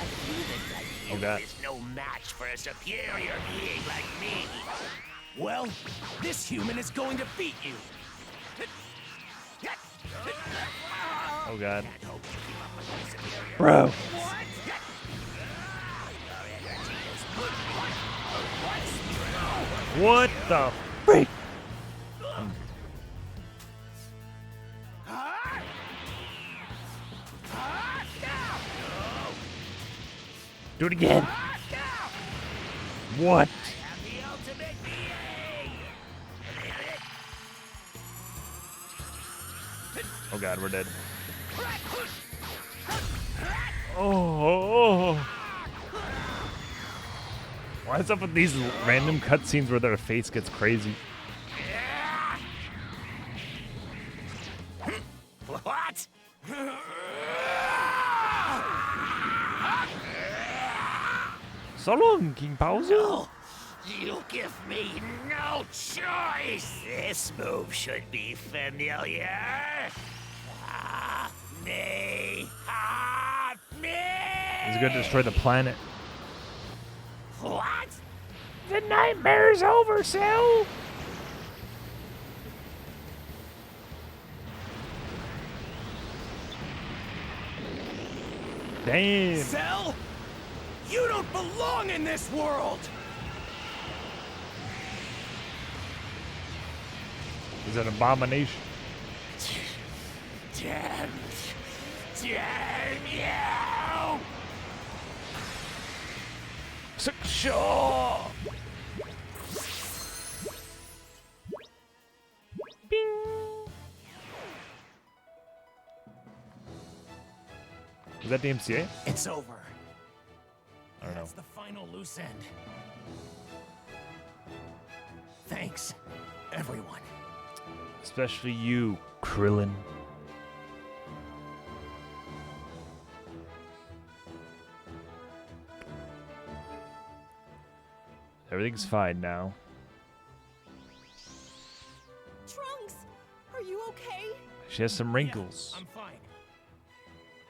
A human like you Oh, God. is no match for a superior being like me. Well, this human is going to beat you! Oh God. Can't hope to keep up with my superior. Bro. What? Your energy is good. What the freak? Do it again. What? The ultimate being. Oh God, we're dead. Oh. What's up with these random cutscenes where their face gets crazy? What? So long, King Bowser. No, you give me no choice. This move should be familiar. Ah, me. He's gonna destroy the planet. What? The nightmare's over, Cell. Damn. Cell? You don't belong in this world! He's an abomination. Damn. Damn you! Shaw. Bing. Is that DMCA? It's over. I don't know. That's the final loose end. Thanks, everyone. Especially you, Krillin. Everything's fine now. Trunks, are you okay? She has some wrinkles. I'm fine.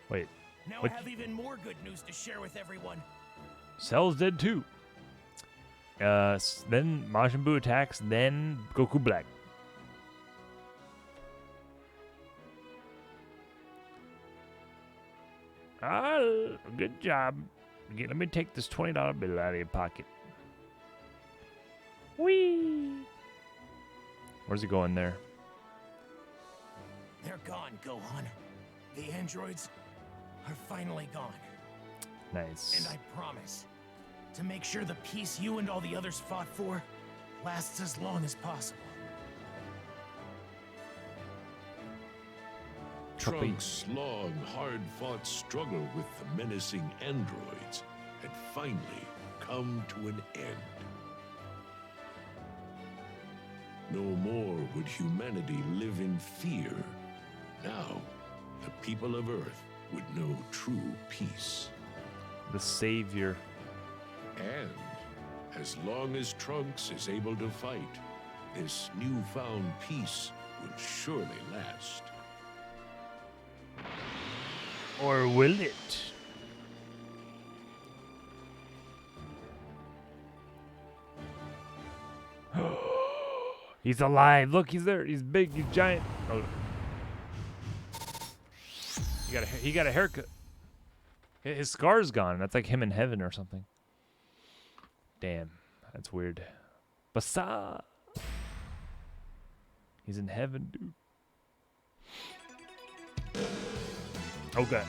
Wait, Now what? I have even more good news to share with everyone. Cell's dead too. Then Majin Buu attacks, then Goku Black. Ah, good job. Okay, let me take this $20 bill out of your pocket. Whee! Where's he going there? They're gone, Gohan. The androids are finally gone. Nice. And I promise to make sure the peace you and all the others fought for lasts as long as possible. Trunks' long, hard-fought struggle with the menacing androids had finally come to an end. No more would humanity live in fear. Now, the people of Earth would know true peace. The savior. And as long as Trunks is able to fight, this newfound peace will surely last. Or will it? He's alive. Look, he's there. He's big. He's giant. Oh. He got a haircut. His scar's gone. That's like him in heaven or something. Damn, that's weird. Basa. He's in heaven, dude. Okay.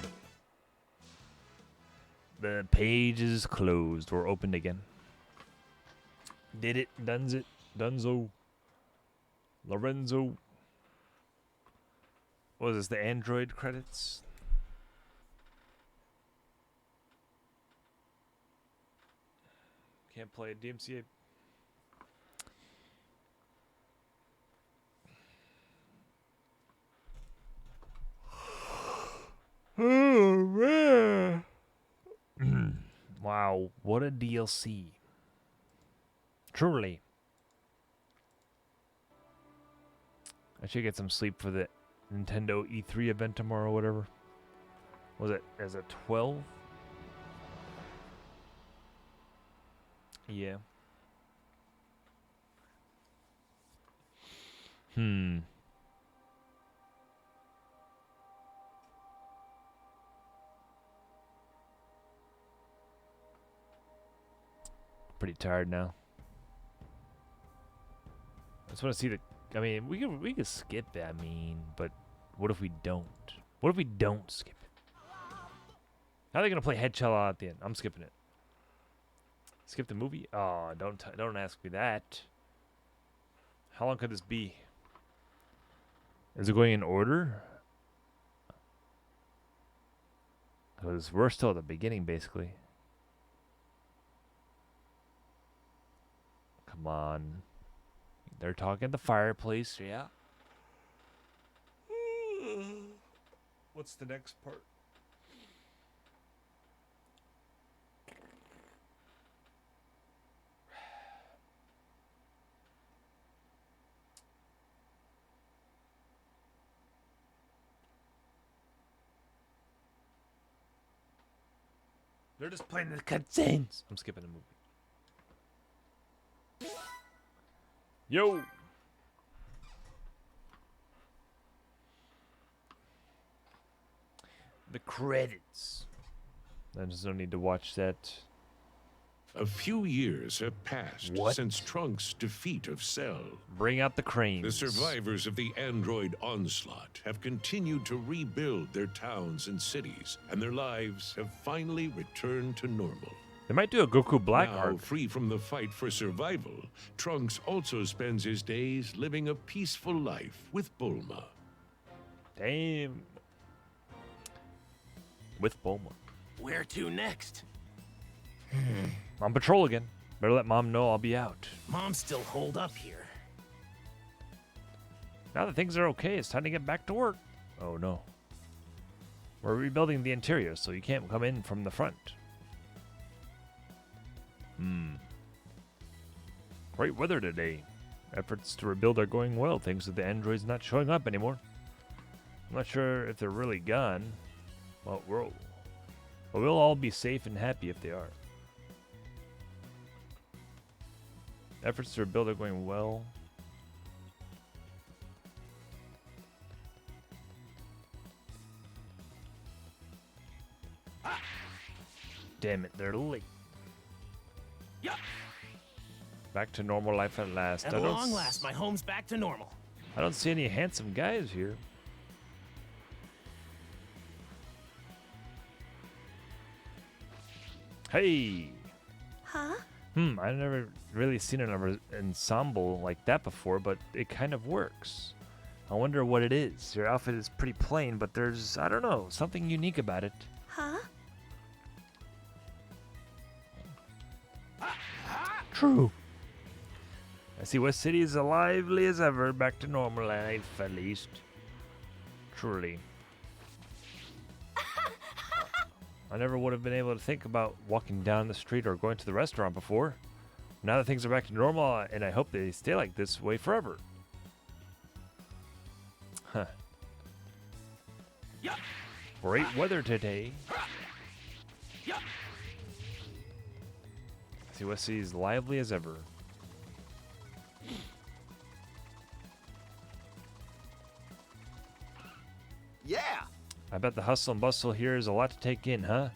The page is closed or opened again. Did it. Done's it. Dunzo. Lorenzo. What is this? The Android credits? Can't play a DMCA. Wow, what a DLC. Truly. I should get some sleep for the Nintendo E3 event tomorrow, whatever. Was it as a 12? Yeah. Pretty tired now. I just want to see the. I mean, we could skip it. I mean, but what if we don't? What if we don't skip it? How are they gonna play Head Chala at the end? I'm skipping it. Skip the movie? Oh, don't ask me that. How long could this be? Is it going in order? Because we're still at the beginning, basically. Come on. They're talking at the fireplace, yeah. What's the next part? They're just playing the cutscenes. I'm skipping the movie. Yo! The credits. I just don't need to watch that. A few years have passed since Trunks' defeat of Cell. Bring out the cranes. The survivors of the android onslaught have continued to rebuild their towns and cities, and their lives have finally returned to normal. They might do a Goku Black now, arc. Free from the fight for survival, Trunks also spends his days living a peaceful life with Bulma. Damn. With Bulma. Where to next? On patrol again. Better let Mom know I'll be out. Mom's still holed up here. Now that things are okay, it's time to get back to work. Oh no. We're rebuilding the interior, so you can't come in from the front. Great weather today. Efforts to rebuild are going well, thanks to the androids not showing up anymore. I'm not sure if they're really gone. Well, we'll all be safe and happy if they are. Efforts to rebuild are going well. Damn it, they're late. Back to normal life at last. At long last, my home's back to normal. I don't see any handsome guys here. Hey! Huh? I never really seen an ensemble like that before, but it kind of works. I wonder what it is. Your outfit is pretty plain, but there's, I don't know, something unique about it. Huh? True. I see West City is as lively as ever, back to normal life, at least. Truly. I never would have been able to think about walking down the street or going to the restaurant before. Now that things are back to normal, and I hope they stay like this way forever. Huh. Great weather today. See, West City is lively as ever. Yeah! I bet the hustle and bustle here is a lot to take in, huh?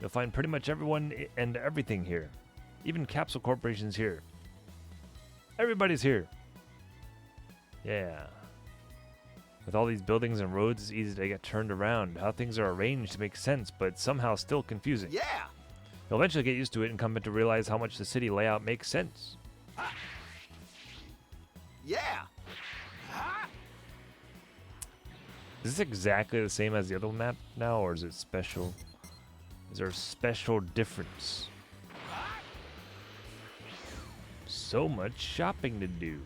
You'll find pretty much everyone and everything here. Even Capsule Corporation's here. Everybody's here. Yeah. With all these buildings and roads, it's easy to get turned around. How things are arranged makes sense, but somehow still confusing. Yeah! You'll eventually get used to it and come to realize how much the city layout makes sense. Yeah! Is this exactly the same as the other map now, or is it special? Is there a special difference? So much shopping to do.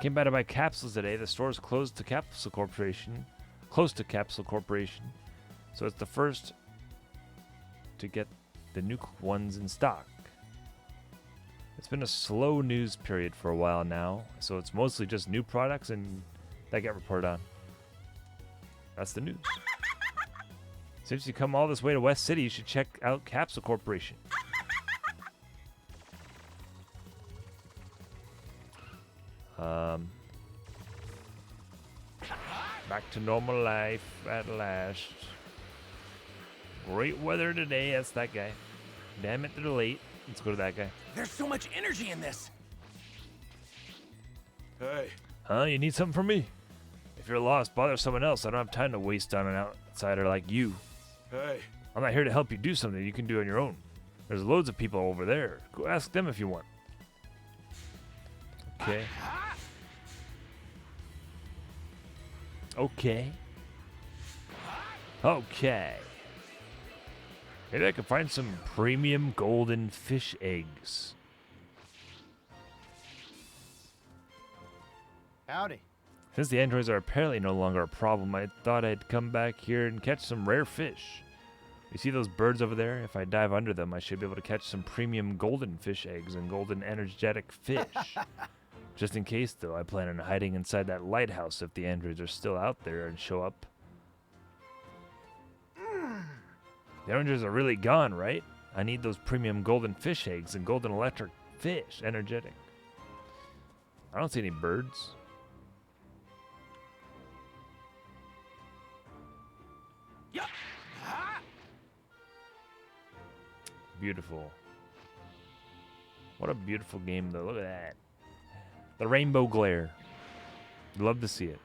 Came by to buy capsules today. The store is closed to Capsule Corporation. Close to Capsule Corporation. So it's the first to get the new ones in stock. It's been a slow news period for a while now, so it's mostly just new products and that get reported on. That's the news. Since you come all this way to West City, you should check out Capsule Corporation. Back to normal life at last. Great weather today. That's that guy. Damn it, they're late. Let's go to that guy. There's so much energy in this. Hey. Huh? You need something from me? If you're lost, bother someone else. I don't have time to waste on an outsider like you. Hey. I'm not here to help you do something you can do on your own. There's loads of people over there. Go ask them if you want. Okay. Okay. Okay. Maybe I could find some premium golden fish eggs. Howdy. Since the androids are apparently no longer a problem, I thought I'd come back here and catch some rare fish. You see those birds over there? If I dive under them, I should be able to catch some premium golden fish eggs and golden energetic fish. Just in case, though, I plan on hiding inside that lighthouse if the androids are still out there and show up. The androids are really gone, right? I need those premium golden fish eggs and golden electric fish, energetic. I don't see any birds. Beautiful. What a beautiful game, though. Look at that. The rainbow glare. Love to see it.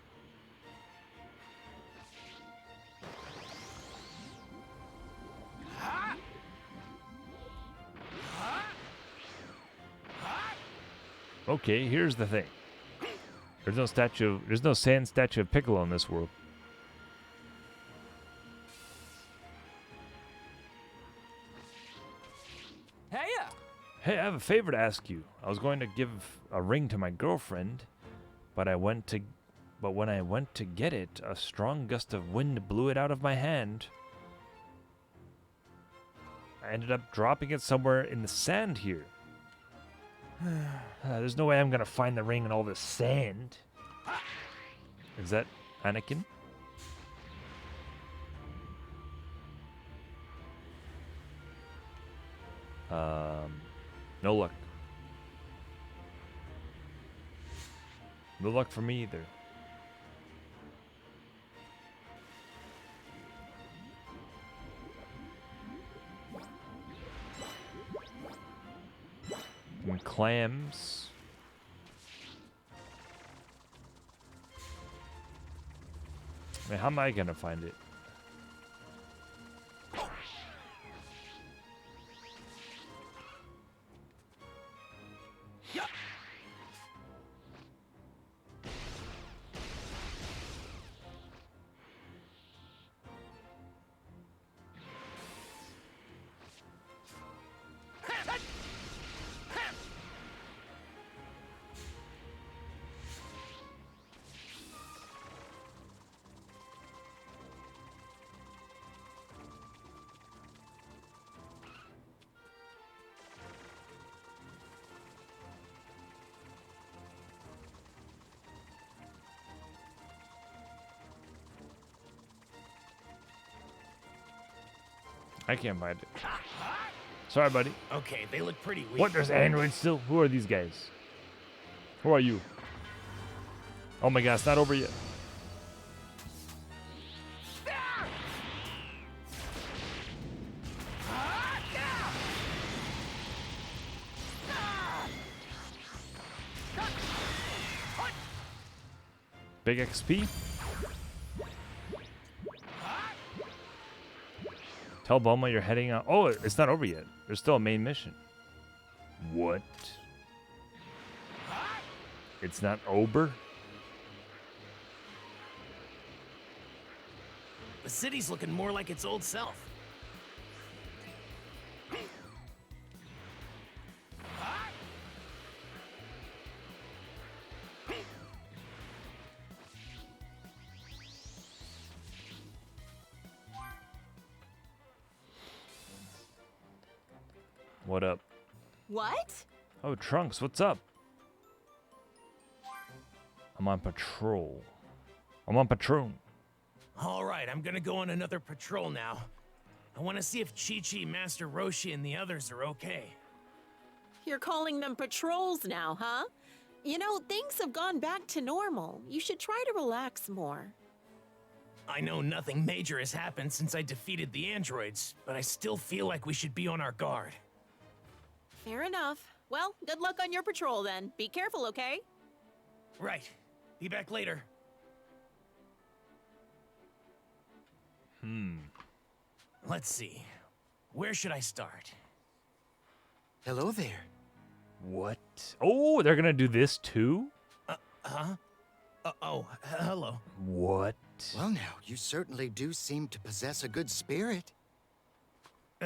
Okay, here's the thing. There's no sand statue of Piccolo in this world. Hey, I have a favor to ask you. I was going to give a ring to my girlfriend, but when I went to get it, a strong gust of wind blew it out of my hand. I ended up dropping it somewhere in the sand here. There's no way I'm gonna find the ring in all this sand. Is that Anakin? No luck. No luck for me either. And clams. I mean, how am I gonna find it? I can't find it. Sorry, buddy. Okay, they look pretty weak. What? There's androids still? Who are these guys? Who are you? Oh my god, it's not over yet. Big XP? Tell Bulma you're heading out. Oh, it's not over yet. There's still a main mission. What? It's not over? The city's looking more like its old self. What up? What? Oh, Trunks, what's up? I'm on patrol. I'm on patrol. All right, I'm gonna go on another patrol now. I want to see if Chi-Chi, Master Roshi, and the others are okay. You're calling them patrols now, huh? You know, things have gone back to normal. You should try to relax more. I know nothing major has happened since I defeated the androids, but I still feel like we should be on our guard. Fair enough. Well, good luck on your patrol then. Be careful, okay? Right. Be back later. Let's see. Where should I start? Hello there. What? Oh, they're gonna do this too? Hello. What? Well, now, you certainly do seem to possess a good spirit.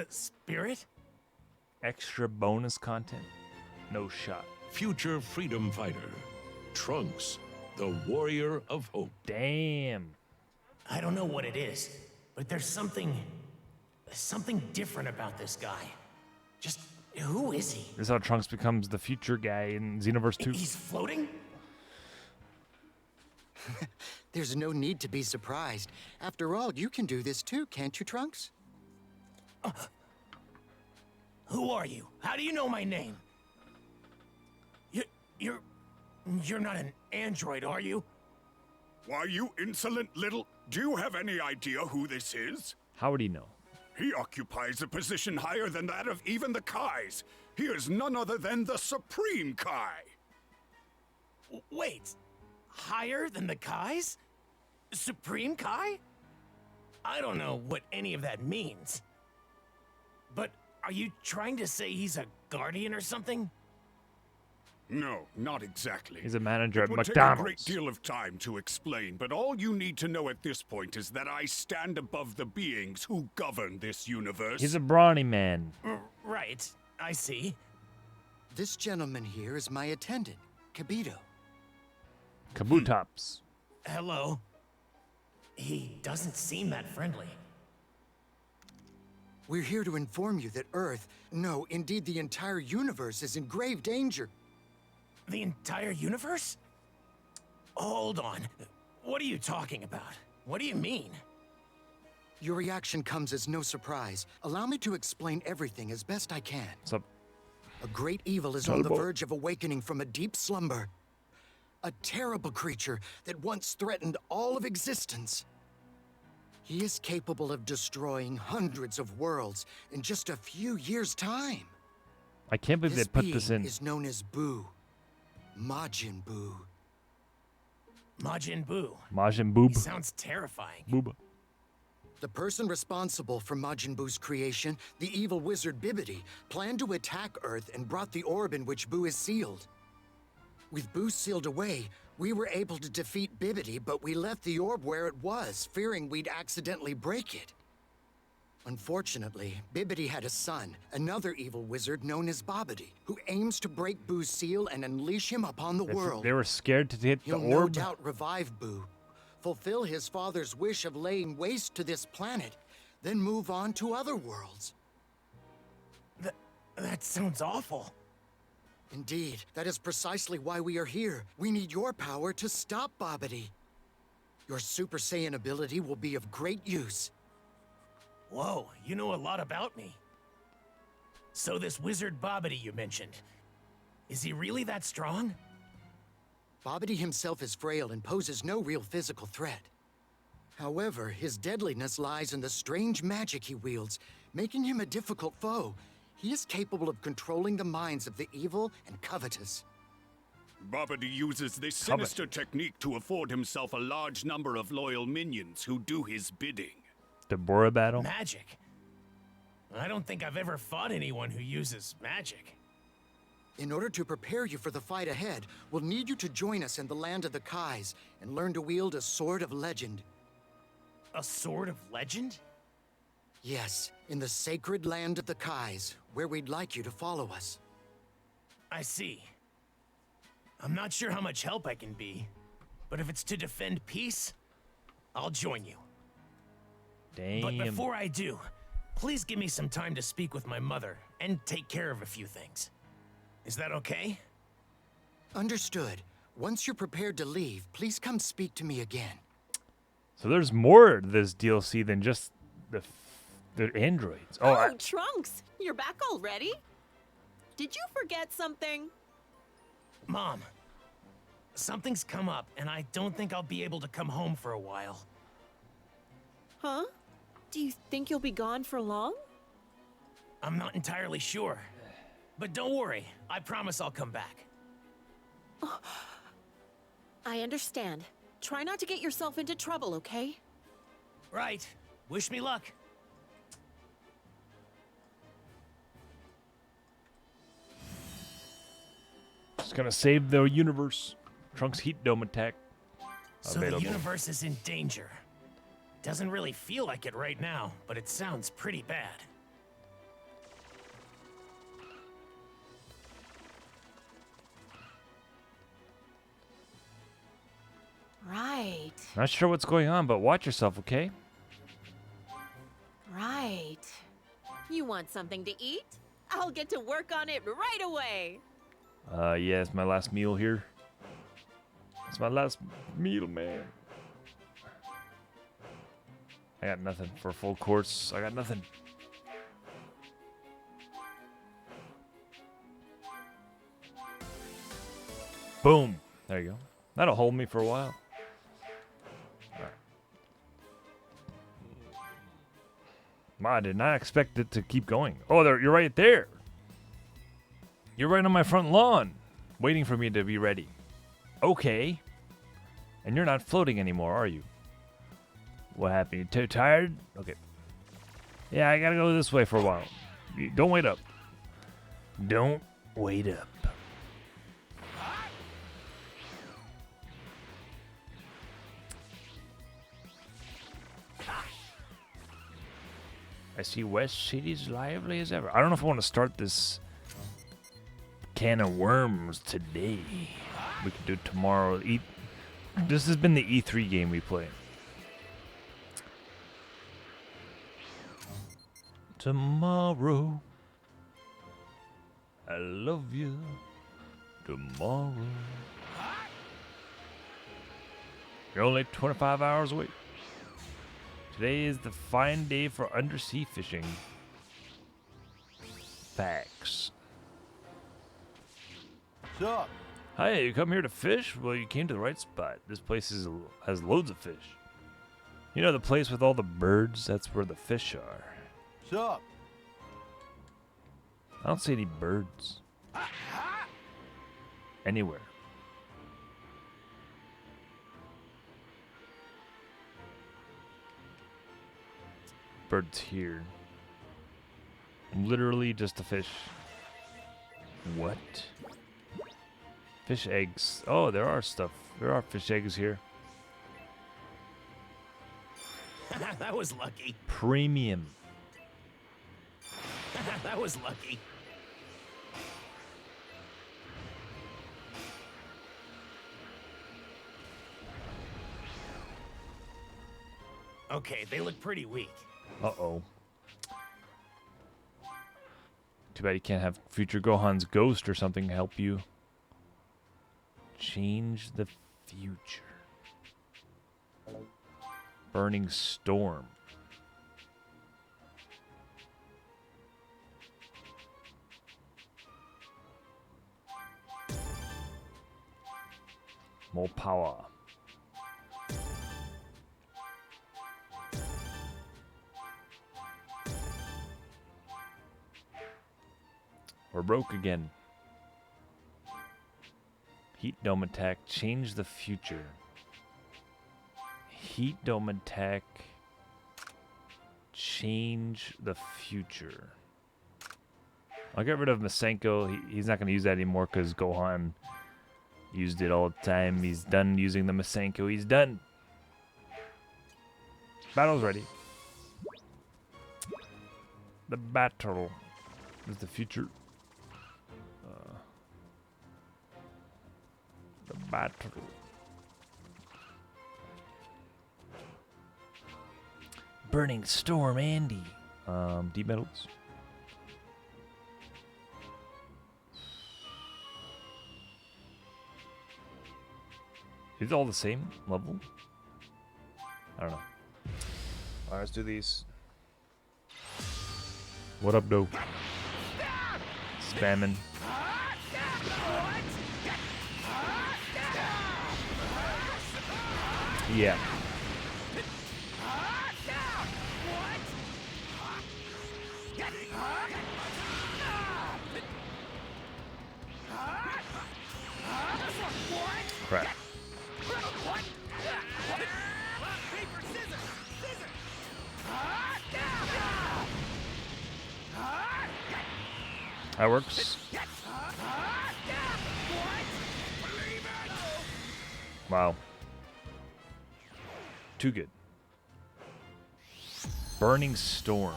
Spirit? Extra bonus content? No shot. Future freedom fighter, Trunks, the warrior of hope. Damn. I don't know what it is, but there's something different about this guy. Just, who is he? This is how Trunks becomes the future guy in Xenoverse 2. He's floating? There's no need to be surprised. After all, you can do this too, can't you, Trunks? Who are you? How do you know my name? You're not an android, are you? Why, you insolent little... Do you have any idea who this is? How would he know? He occupies a position higher than that of even the Kais. He is none other than the Supreme Kai. Wait, higher than the Kais? Supreme Kai? I don't know what any of that means. But are you trying to say he's a guardian or something? No, not exactly. He's a manager It at would McDonald's. take a great deal of time to explain, but all you need to know at this point is that I stand above the beings who govern this universe. He's a brawny man. Right, I see. This gentleman here is my attendant, Kabito. Kabutops. Hello. He doesn't seem that friendly. We're here to inform you that Earth, no, indeed the entire universe, is in grave danger. The entire universe? Hold on. What are you talking about? What do you mean? Your reaction comes as no surprise. Allow me to explain everything as best I can. What's up? A great evil is on the verge of awakening from a deep slumber. A terrible creature that once threatened all of existence. He is capable of destroying hundreds of worlds in just a few years' time. I can't believe they put this being in. is known as Buu. Majin Buu. Majin Buu. Majin Boob. He sounds terrifying. Booba. The person responsible for Majin Buu's creation, the evil wizard Bibidi, planned to attack Earth and brought the orb in which Buu is sealed. With Buu sealed away, we were able to defeat Bibidi, but we left the orb where it was, fearing we'd accidentally break it. Unfortunately, Bibidi had a son, another evil wizard known as Babidi, who aims to break Buu's seal and unleash him upon the world. They were scared to hit the He'll no orb. doubt revive Buu, fulfill his father's wish of laying waste to this planet, then move on to other worlds. That sounds awful. Indeed, that is precisely why we are here. We need your power to stop Babidi. Your Super Saiyan ability will be of great use. Whoa, you know a lot about me. So this wizard Babidi you mentioned, is he really that strong? Babidi himself is frail and poses no real physical threat. However, his deadliness lies in the strange magic he wields, making him a difficult foe. He is capable of controlling the minds of the evil and covetous. Babidi uses this sinister technique to afford himself a large number of loyal minions who do his bidding. The Bora battle? Magic? I don't think I've ever fought anyone who uses magic. In order to prepare you for the fight ahead, we'll need you to join us in the land of the Kais and learn to wield a sword of legend. A sword of legend? Yes, in the sacred land of the Kais, where we'd like you to follow us. I see. I'm not sure how much help I can be, but if it's to defend peace, I'll join you. Damn. But before I do, please give me some time to speak with my mother and take care of a few things. Is that okay? Understood. Once you're prepared to leave, please come speak to me again. So there's more to this DLC than just the androids. Oh, Trunks, you're back already? Did you forget something? Mom, something's come up, and I don't think I'll be able to come home for a while. Huh? Do you think you'll be gone for long? I'm not entirely sure. But don't worry, I promise I'll come back. I understand. Try not to get yourself into trouble, okay? Right. Wish me luck. Just gonna save the universe. Trunks heat dome attack. So the universe is in danger. Doesn't really feel like it right now, but it sounds pretty bad. Right. Not sure what's going on, but watch yourself, okay? Right. You want something to eat? I'll get to work on it right away. Yeah, it's my last meal here. It's my last meal, man. I got nothing for a full course. I got nothing. Boom. There you go. That'll hold me for a while. I did not expect it to keep going. Oh, you're right there. You're right on my front lawn, waiting for me to be ready. Okay. And you're not floating anymore, are you? What happened? You too tired? Okay. Yeah, I gotta go this way for a while. Don't wait up. Don't wait up. I see West City's lively as ever. I don't know if I want to start this can of worms today. We can do it tomorrow. This has been the E3 game we play. Tomorrow, I love you. Tomorrow. You're only 25 hours away. Today is the fine day for undersea fishing. Facts. What's up? Hi, you come here to fish? Well, you came to the right spot. This place has loads of fish. You know the place with all the birds? That's where the fish are. What's up? I don't see any birds. Anywhere. Birds here. Literally just a fish. What? Fish eggs. Oh, there are stuff. There are fish eggs here. That was lucky. Premium. That was lucky. Okay, they look pretty weak. Uh-oh. Too bad you can't have future Gohan's ghost or something help you. Change the future. Burning storm. More power. We're broke again. Heat dome attack. Change the future. Heat dome attack. Change the future. I'll get rid of Masenko. He's not going to use that anymore because Gohan used it all the time. He's done using the Masenko. He's done. Battle's ready. The battle is the future. The battle. Burning Storm Andy. Deep metals. Is it all the same level? I don't know. Alright, let's do these. What up, though? Spamming. Yeah. Crap. That works. Wow. Too good. Burning Storm.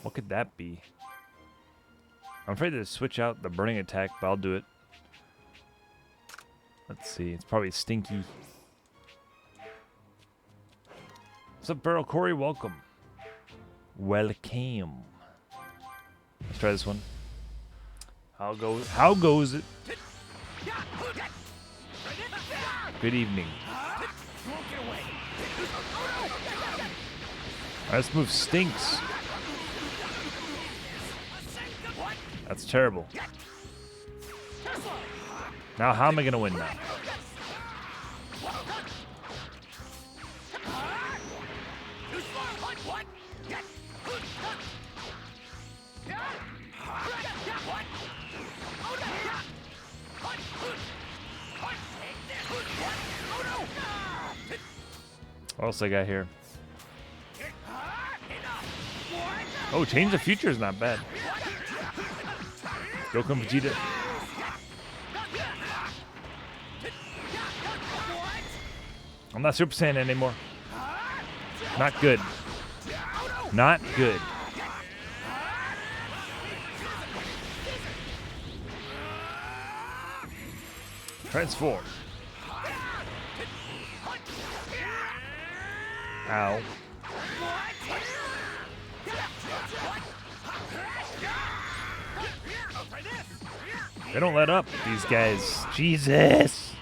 What could that be? I'm afraid to switch out the burning attack, but I'll do it. Let's see. It's probably Stinky. What's up, Feral Corey? Welcome. Welcome. Let's try this one. How goes it? Good evening. Alright, let's move Stinks. That's terrible. Now, how am I gonna win now? What else I got here? Oh, Change the Future is not bad. Go come Vegeta. I'm not Super Saiyan anymore. Not good. Not good. Transform. Ow. They don't let up, these guys. Jesus.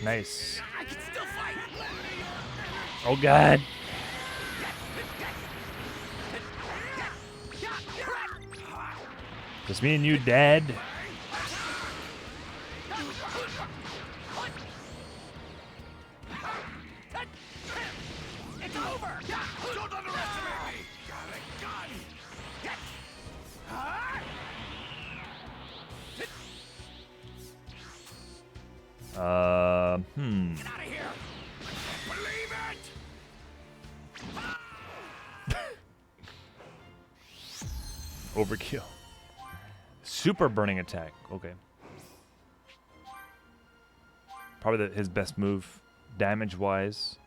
Nice. Oh, God. Just me and you, Dad. It's over. Don't underestimate me. Got a gun. Get out of here. Believe it. Overkill. Super burning attack. Okay. Probably his best move, damage-wise.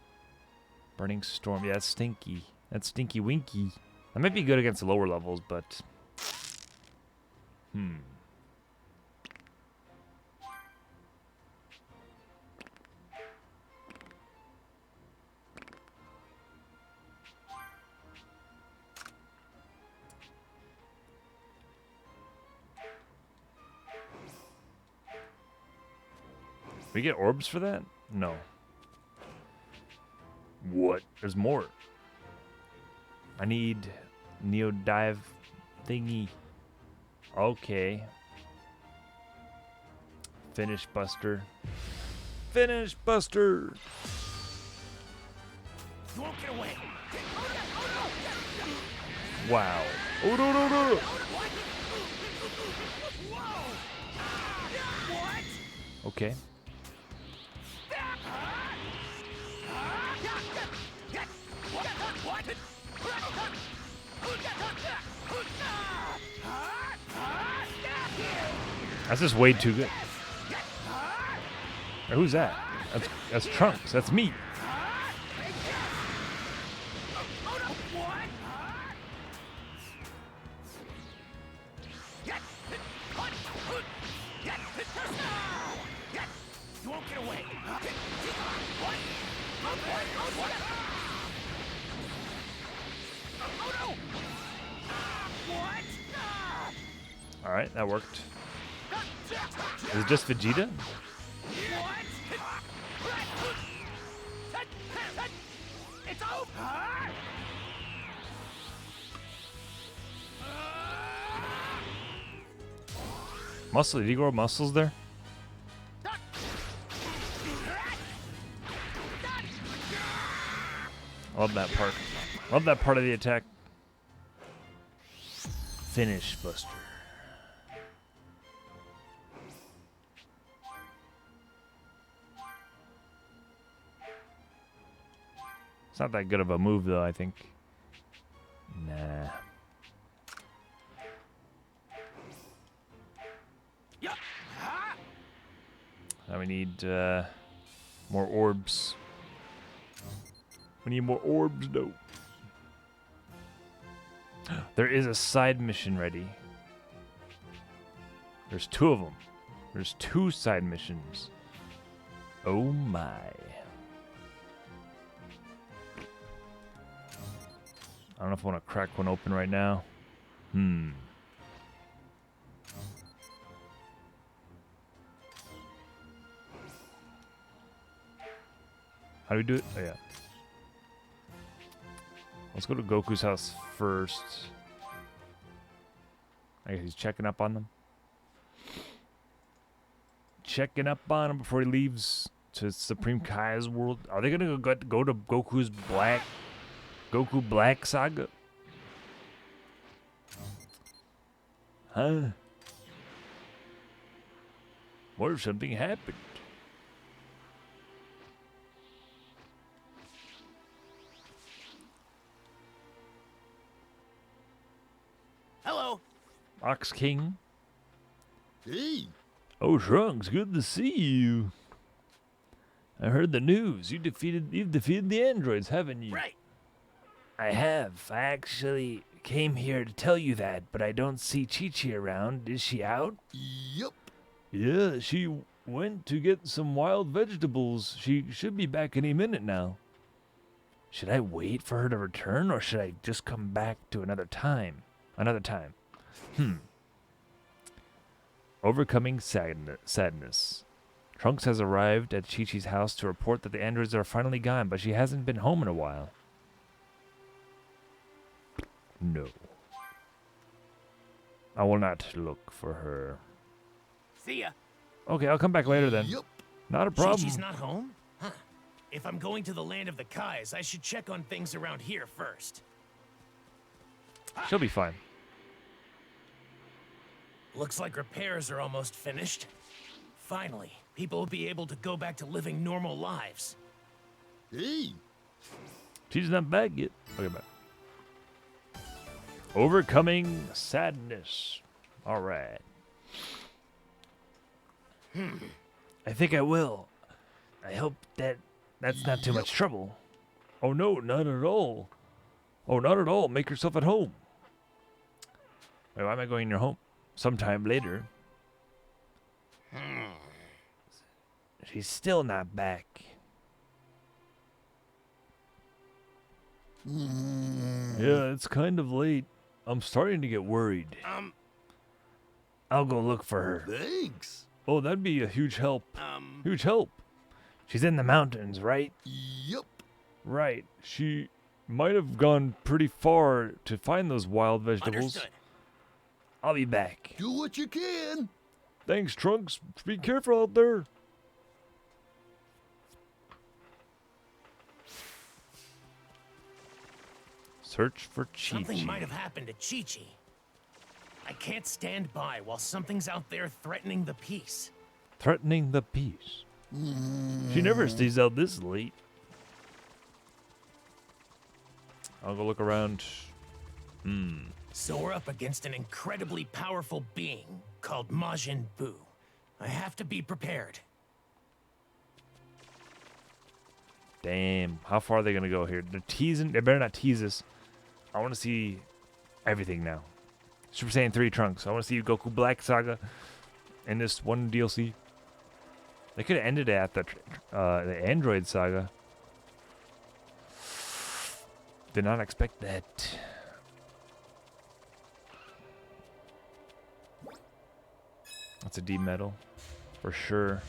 Burning Storm. Yeah, that's Stinky. That's Stinky Winky. That might be good against the lower levels, but... We get orbs for that? No. What? There's more. I need Neo Dive thingy. Okay. Finish Buster. Finish Buster! You won't get away. Wow. Oh, no, no, no! Okay. That's just way too good. Or who's that? That's Trunks. That's me. right, that worked. Is it just Vegeta? It's over! Muscle? Did he grow muscles there? Love that part. Love that part of the attack. Finish Buster. It's not that good of a move, though, I think. Nah. Now we need more orbs. We need more orbs, though. There is a side mission ready. There's 2 of them. There's 2 side missions. Oh my. I don't know if I want to crack one open right now. How do we do it? Oh, yeah. Let's go to Goku's house first. I guess he's checking up on them. Checking up on him before he leaves to Supreme Kai's world. Are they gonna go to Goku Black Saga? Huh? What if something happened? Hello. Ox King. Hey. Oh, Trunks, good to see you. I heard the news. You've defeated the androids, haven't you? Right. I have. I actually came here to tell you that, but I don't see Chi-Chi around. Is she out? Yup. Yeah, she went to get some wild vegetables. She should be back any minute now. Should I wait for her to return, or should I just come back to another time? Overcoming sadness. Trunks has arrived at Chi-Chi's house to report that the androids are finally gone, but she hasn't been home in a while. No. I will not look for her. See ya. Okay, I'll come back later then. Yup. Not a problem. Chi-Chi's not home? Huh. If I'm going to the land of the Kais, I should check on things around here first. She'll be fine. Looks like repairs are almost finished. Finally, people will be able to go back to living normal lives. Hey. She's not back yet. Okay, back. Overcoming sadness. All right. I think I will. I hope that's not too much trouble. Oh no, not at all. Oh, not at all. Make yourself at home. Wait, why am I going in your home? Sometime later. She's still not back. Yeah, it's kind of late. I'm starting to get worried. I'll go look for her. Thanks. Oh, that'd be a huge help. Huge help. She's in the mountains, right? Yup. Right. She might have gone pretty far to find those wild vegetables. Understood. I'll be back. Do what you can. Thanks, Trunks. Be careful out there. Search for Chi-Chi. Something might have happened to Chi-Chi. I can't stand by while something's out there threatening the peace. Threatening the peace. She never stays out this late. I'll go look around. So we're up against an incredibly powerful being called Majin Buu. I have to be prepared. Damn. How far are they going to go here? They're teasing. They better not tease us. I want to see everything now. Super Saiyan 3 Trunks. I want to see Goku Black Saga in this one DLC. They could have ended it at the Android Saga. Did not expect that. Lots of D metal. For sure.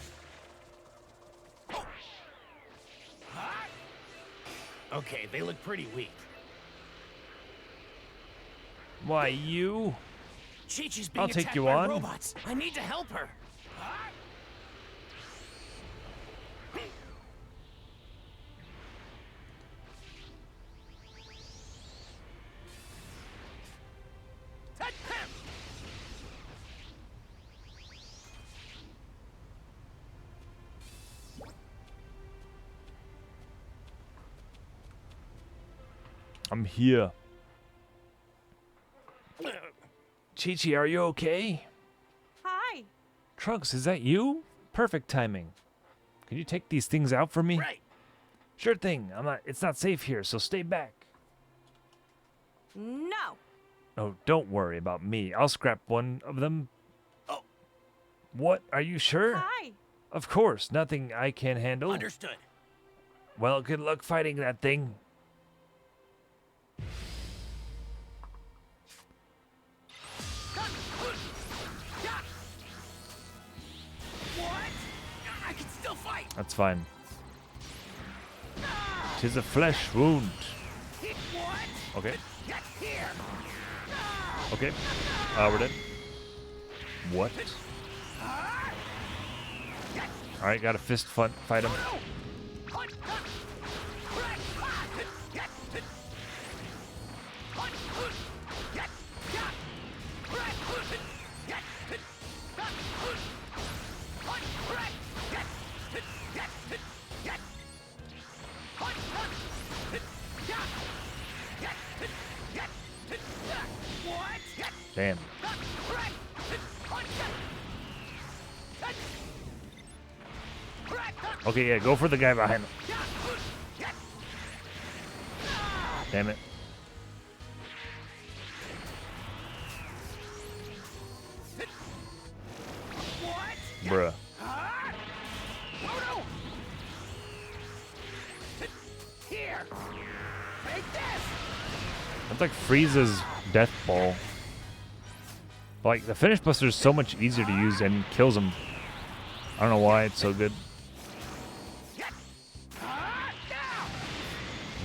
Okay, they look pretty weak. Why, you? Chi-Chi's being I'll take attacked you by on. robots. I need to help her. I'm here. Chi-Chi, are you okay? Hi. Trunks, is that you? Perfect timing. Can you take these things out for me? Right. Sure thing. It's not safe here, so stay back. No. Oh, don't worry about me. I'll scrap one of them. Oh. What? Are you sure? Hi. Of course. Nothing I can't handle. Understood. Well, good luck fighting that thing. What? I can still fight. That's fine. 'Tis a flesh wound. What? Okay. Here. Okay. We're dead. What? Alright, got a fist fight him. Damn. Okay, yeah, go for the guy behind him. Damn it. Bruh. Here. Take this. That's like Frieza's death ball. Like, the Finish Buster is so much easier to use and kills him. I don't know why it's so good.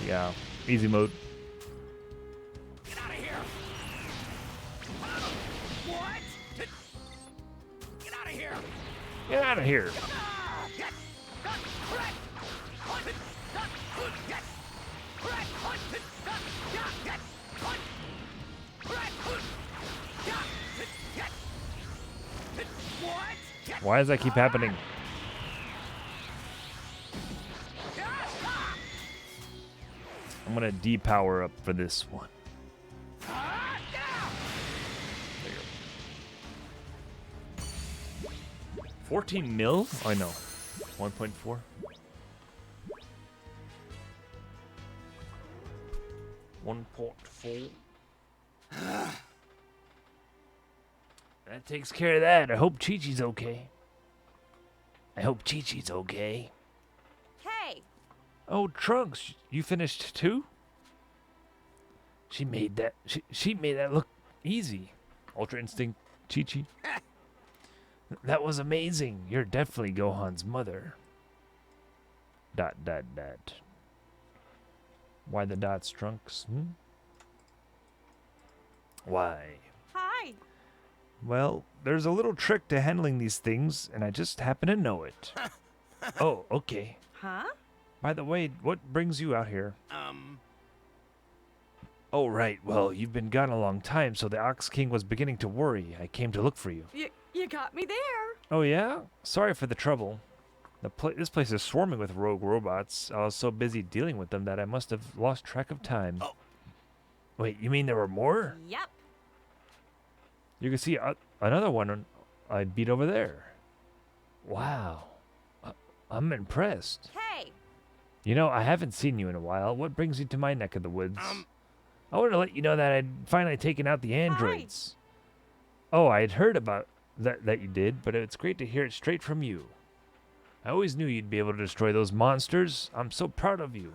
Yeah, easy mode. Get out of here. What? Get out of here. Get out of here. Why does that keep happening? I'm gonna depower up for this one. There you go. 14 mil? Oh, I know. 1.4. That takes care of that. I hope Chi-Chi's okay. I hope Chi-Chi's okay. Hey. Oh, Trunks, you finished too? She made that. She made that look easy. Ultra Instinct, Chi-Chi. That was amazing. You're definitely Gohan's mother. ... Why the dots, Trunks? Why? Hi. Well, there's a little trick to handling these things, and I just happen to know it. Oh, okay. Huh? By the way, what brings you out here? Oh, right. Well, you've been gone a long time, so the Ox King was beginning to worry. I came to look for you. You got me there. Oh, yeah? Sorry for the trouble. This place is swarming with rogue robots. I was so busy dealing with them that I must have lost track of time. Oh. Wait, you mean there were more? Yep. You can see another one I beat over there. Wow. I'm impressed. Hey. You know, I haven't seen you in a while. What brings you to my neck of the woods? I wanted to let you know that I'd finally taken out the androids. Hi. Oh, I had heard about that you did, but it's great to hear it straight from you. I always knew you'd be able to destroy those monsters. I'm so proud of you.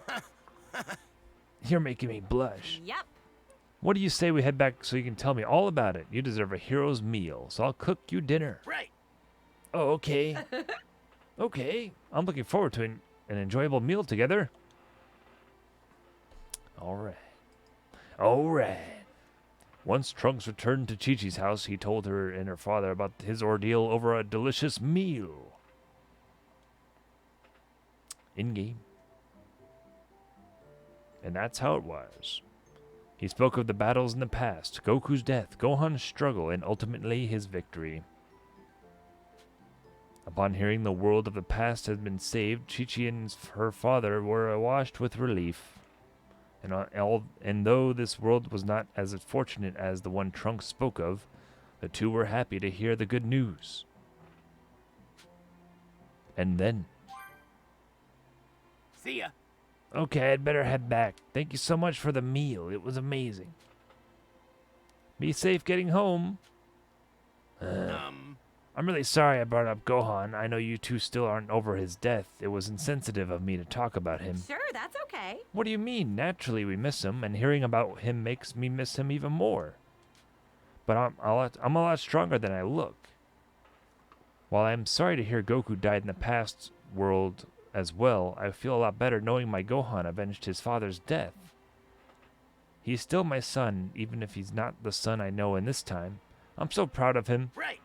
You're making me blush. Yep. What do you say we head back so you can tell me all about it? You deserve a hero's meal, so I'll cook you dinner. Right. Oh, okay. Okay. I'm looking forward to an enjoyable meal together. All right. All right. Once Trunks returned to Chi-Chi's house, he told her and her father about his ordeal over a delicious meal. In-game. And that's how it was. He spoke of the battles in the past, Goku's death, Gohan's struggle, and ultimately his victory. Upon hearing the world of the past had been saved, Chi-Chi and her father were awash with relief. And though this world was not as fortunate as the one Trunks spoke of, the two were happy to hear the good news. And then... See ya. Okay, I'd better head back. Thank you so much for the meal. It was amazing. Be safe getting home. I'm really sorry I brought up Gohan. I know you two still aren't over his death. It was insensitive of me to talk about him. Sure, that's okay. What do you mean? Naturally, we miss him, and hearing about him makes me miss him even more. But I'm a lot stronger than I look. While I'm sorry to hear Goku died in the past world as well, I feel a lot better knowing my Gohan avenged his father's death. He's still my son, even if he's not the son I know in this time. I'm so proud of him. Right.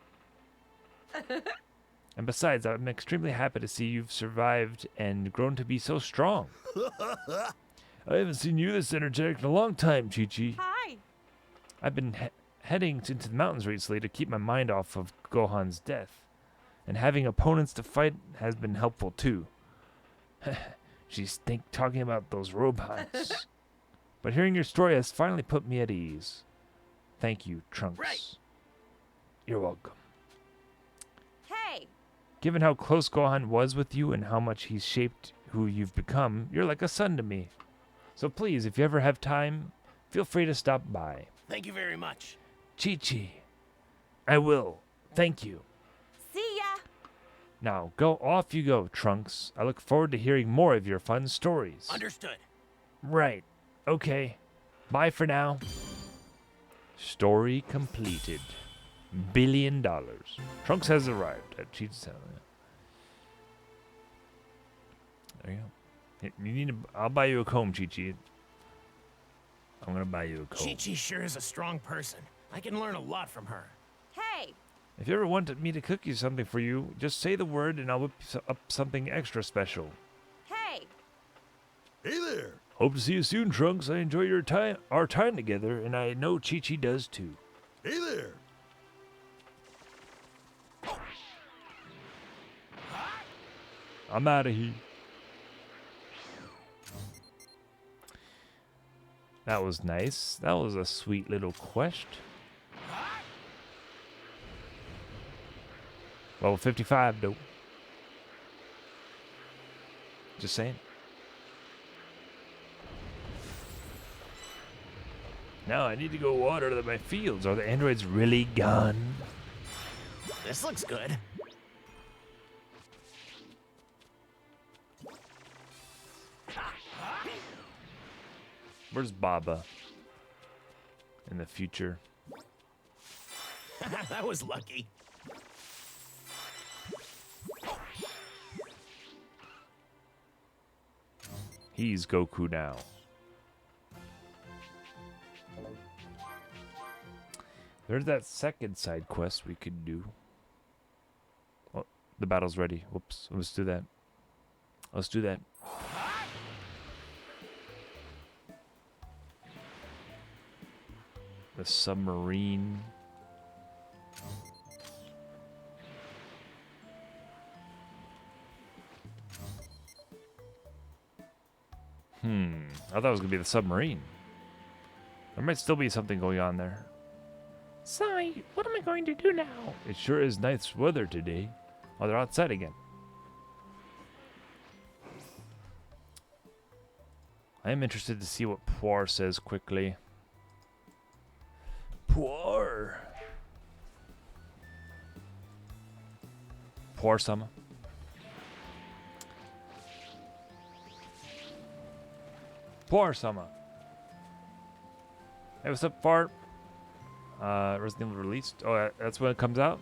And besides, I'm extremely happy to see you've survived and grown to be so strong. I haven't seen you this energetic in a long time, Chi-Chi. Hi. I've been heading into the mountains recently to keep my mind off of Gohan's death. And having opponents to fight has been helpful too. She's talking about those robots. But hearing your story has finally put me at ease. Thank you, Trunks. Right. You're welcome. Hey. Given how close Gohan was with you and how much he's shaped who you've become, you're like a son to me. So please, if you ever have time, feel free to stop by. Thank you very much. Chi-Chi. I will. Thank you. See ya. Now, off you go, Trunks. I look forward to hearing more of your fun stories. Understood. Right. Okay. Bye for now. Story completed. $1 billion. Trunks has arrived at Chi-Chi's house. There you go. You need I'll buy you a comb, Chi-Chi. I'm gonna buy you a comb. Chi-Chi sure is a strong person. I can learn a lot from her. Hey. If you ever wanted me to cook you something for you, just say the word and I'll whip up something extra special. Hey. Hey there. Hope to see you soon, Trunks. I enjoy our time together, and I know Chi-Chi does too. Hey there. I'm out of here. That was nice. That was a sweet little quest. Level 55, though. Just saying. Now I need to go water my fields. Are the androids really gone? This looks good. Where's Baba? In the future. That was lucky. He's Goku now. There's that second side quest we could do. Oh, the battle's ready. Whoops. Let's do that. Let's do that. The submarine. I thought it was going to be the submarine. There might still be something going on there. Sai, what am I going to do now? It sure is nice weather today. Oh, they're outside again. I am interested to see what Poir says quickly. Poir. Poir-sama. Poir-sama. Hey, what's up, Fart? Resident Evil released. Oh, that's when it comes out?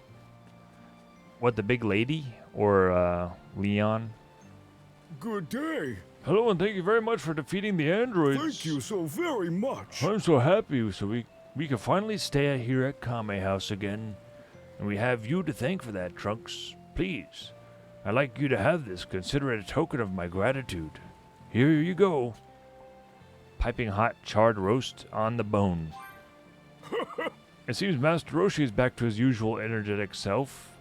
What, the big lady? Or, Leon? Good day. Hello, and thank you very much for defeating the androids. Thank you so very much. I'm so happy, so we can finally stay here at Kame House again. And we have you to thank for that, Trunks. Please, I'd like you to have this. Consider it a token of my gratitude. Here you go. Piping hot charred roast on the bone. It seems Master Roshi is back to his usual energetic self.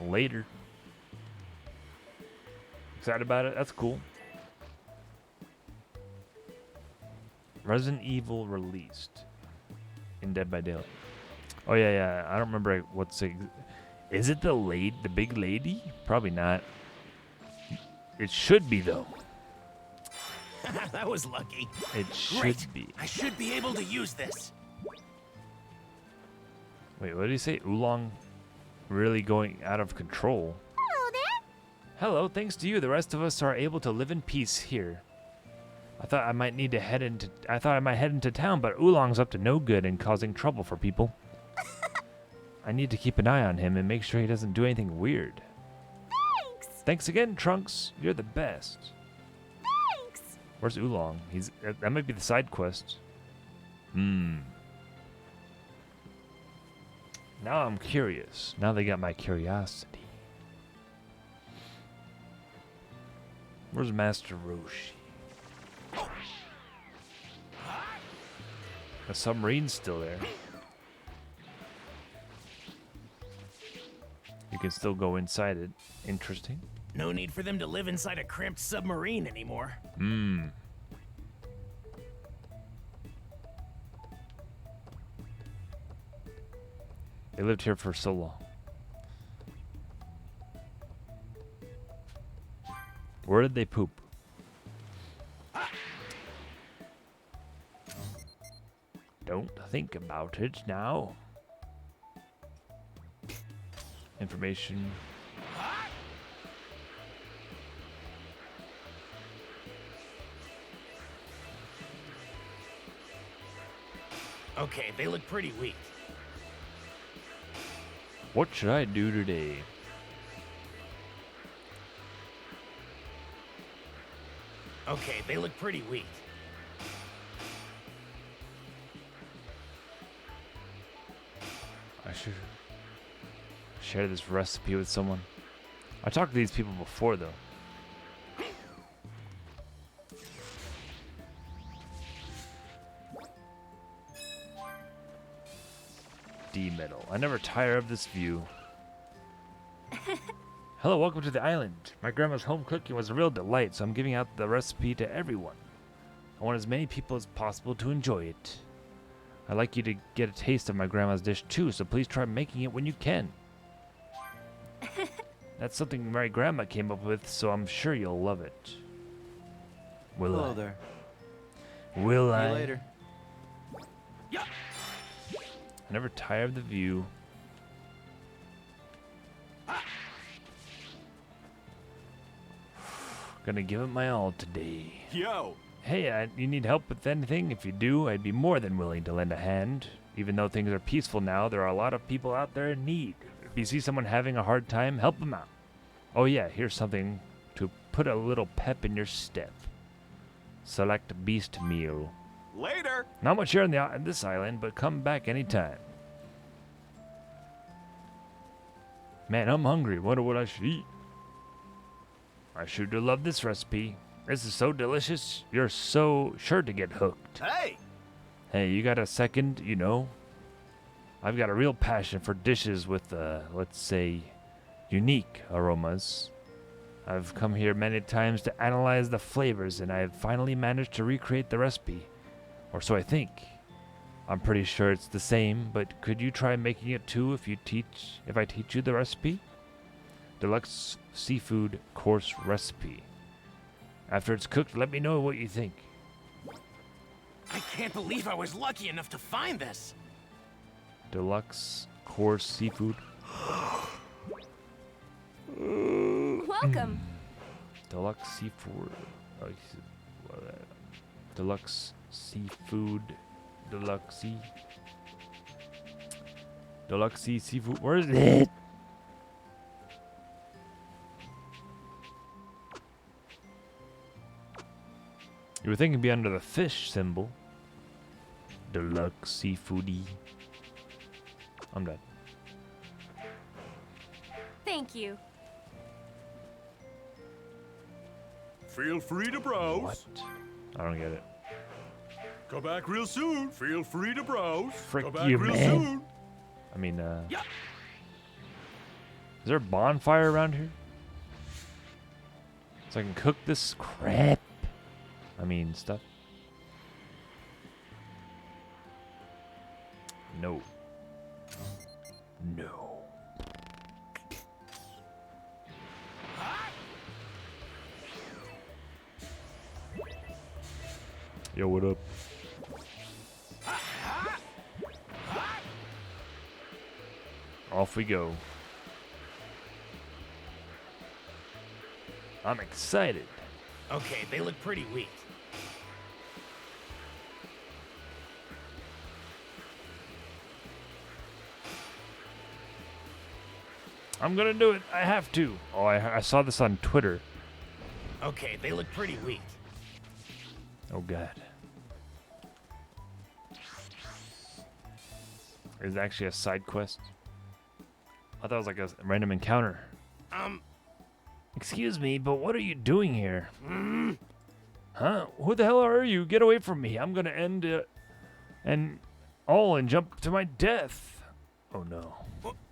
Later. Excited about it? That's cool. Resident Evil released in Dead by Daylight. Oh yeah. I don't remember what's it. Is it the big lady? Probably not. It should be though. That was lucky. It should Great. be. I should be able to use this. Wait, what did he say? Oolong really going out of control. Hello there. Hello, thanks to you, the rest of us are able to live in peace here. I thought I might head into town, but Oolong's up to no good and causing trouble for people. I need to keep an eye on him and make sure he doesn't do anything weird. Thanks. Thanks again, Trunks. You're the best. Thanks. Where's Oolong? That might be the side quest. Now I'm curious. Now they got my curiosity. Where's Master Roshi? The submarine's still there. You can still go inside it. Interesting. No need for them to live inside a cramped submarine anymore. They lived here for so long. Where did they poop? Don't think about it now. Information. Okay, they look pretty weak. What should I do today? Okay, they look pretty weak. I should share this recipe with someone. I talked to these people before, though. D-metal. I never tire of this view. Hello, welcome to the island. My grandma's home cooking was a real delight, so I'm giving out the recipe to everyone. I want as many people as possible to enjoy it. I'd like you to get a taste of my grandma's dish too, so please try making it when you can. That's something my grandma came up with, so I'm sure you'll love it. Will Hello I? there. Will See I? you later. I never tire of the view. Gonna give it my all today. Yo! Hey, you need help with anything? If you do, I'd be more than willing to lend a hand. Even though things are peaceful now, there are a lot of people out there in need. If you see someone having a hard time, help them out. Oh yeah, here's something to put a little pep in your step. Select beast meal. Later! Not much here on this island, but come back anytime. Man, I'm hungry. Wonder what I should eat. I sure do love this recipe. This is so delicious, you're so sure to get hooked. Hey! Hey, you got a second, you know? I've got a real passion for dishes with, let's say, unique aromas. I've come here many times to analyze the flavors, and I've finally managed to recreate the recipe. Or so I think. I'm pretty sure it's the same, but could you try making it too if I teach you the recipe? Deluxe seafood course recipe. After it's cooked, let me know what you think. I can't believe I was lucky enough to find this. Deluxe course seafood. Welcome. Deluxe seafood. Deluxe seafood. Deluxe sea. Deluxe seafood. Where is it? You would think it'd be under the fish symbol. Deluxe seafoody. I'm done. Thank you. Feel free to browse. What? I don't get it. Come back real soon. Feel free to browse. Frick Come back you, real man. soon. I mean, is there a bonfire around here? So I can cook this crap. I mean, stuff. No. No. Yo, what up? Off we go. I'm excited. Okay, they look pretty weak. I'm gonna do it. I have to. Oh, I saw this on Twitter. Okay, they look pretty weak. Oh, God. Is it actually a side quest? I thought it was like a random encounter. Excuse me, but what are you doing here? Huh? Who the hell are you? Get away from me. I'm gonna end it and jump to my death. Oh, no.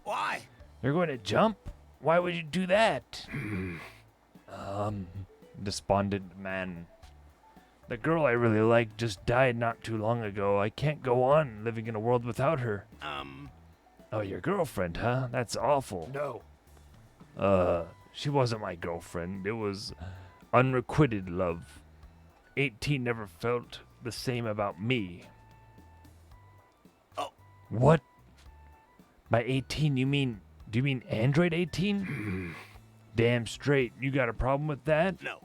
Why? You're going to jump? Why would you do that? Despondent man. The girl I really liked just died not too long ago. I can't go on living in a world without her. Oh, your girlfriend, huh? That's awful. No. She wasn't my girlfriend. It was unrequited love. 18 never felt the same about me. Oh. What? By 18, do you mean Android 18? Damn straight. You got a problem with that? No.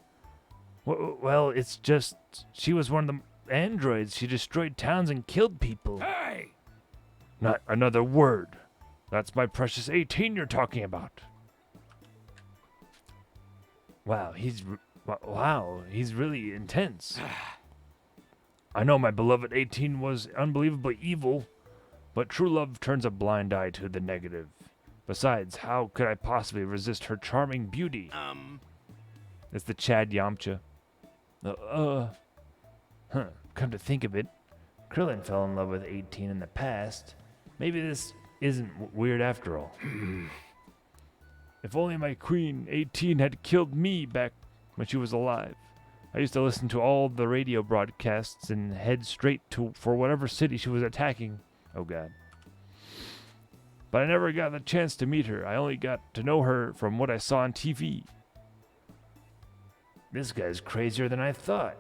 Well, it's just she was one of the androids. She destroyed towns and killed people. Hey! Not another word. That's my precious 18 you're talking about. Wow, he's really intense. I know my beloved 18 was unbelievably evil, but true love turns a blind eye to the negative. Besides, how could I possibly resist her charming beauty? It's the Chad Yamcha. Come to think of it, Krillin fell in love with 18 in the past. Maybe this isn't weird after all. If only my queen, 18, had killed me back when she was alive. I used to listen to all the radio broadcasts and head straight for whatever city she was attacking. Oh, God. But I never got the chance to meet her. I only got to know her from what I saw on TV. This guy's crazier than I thought.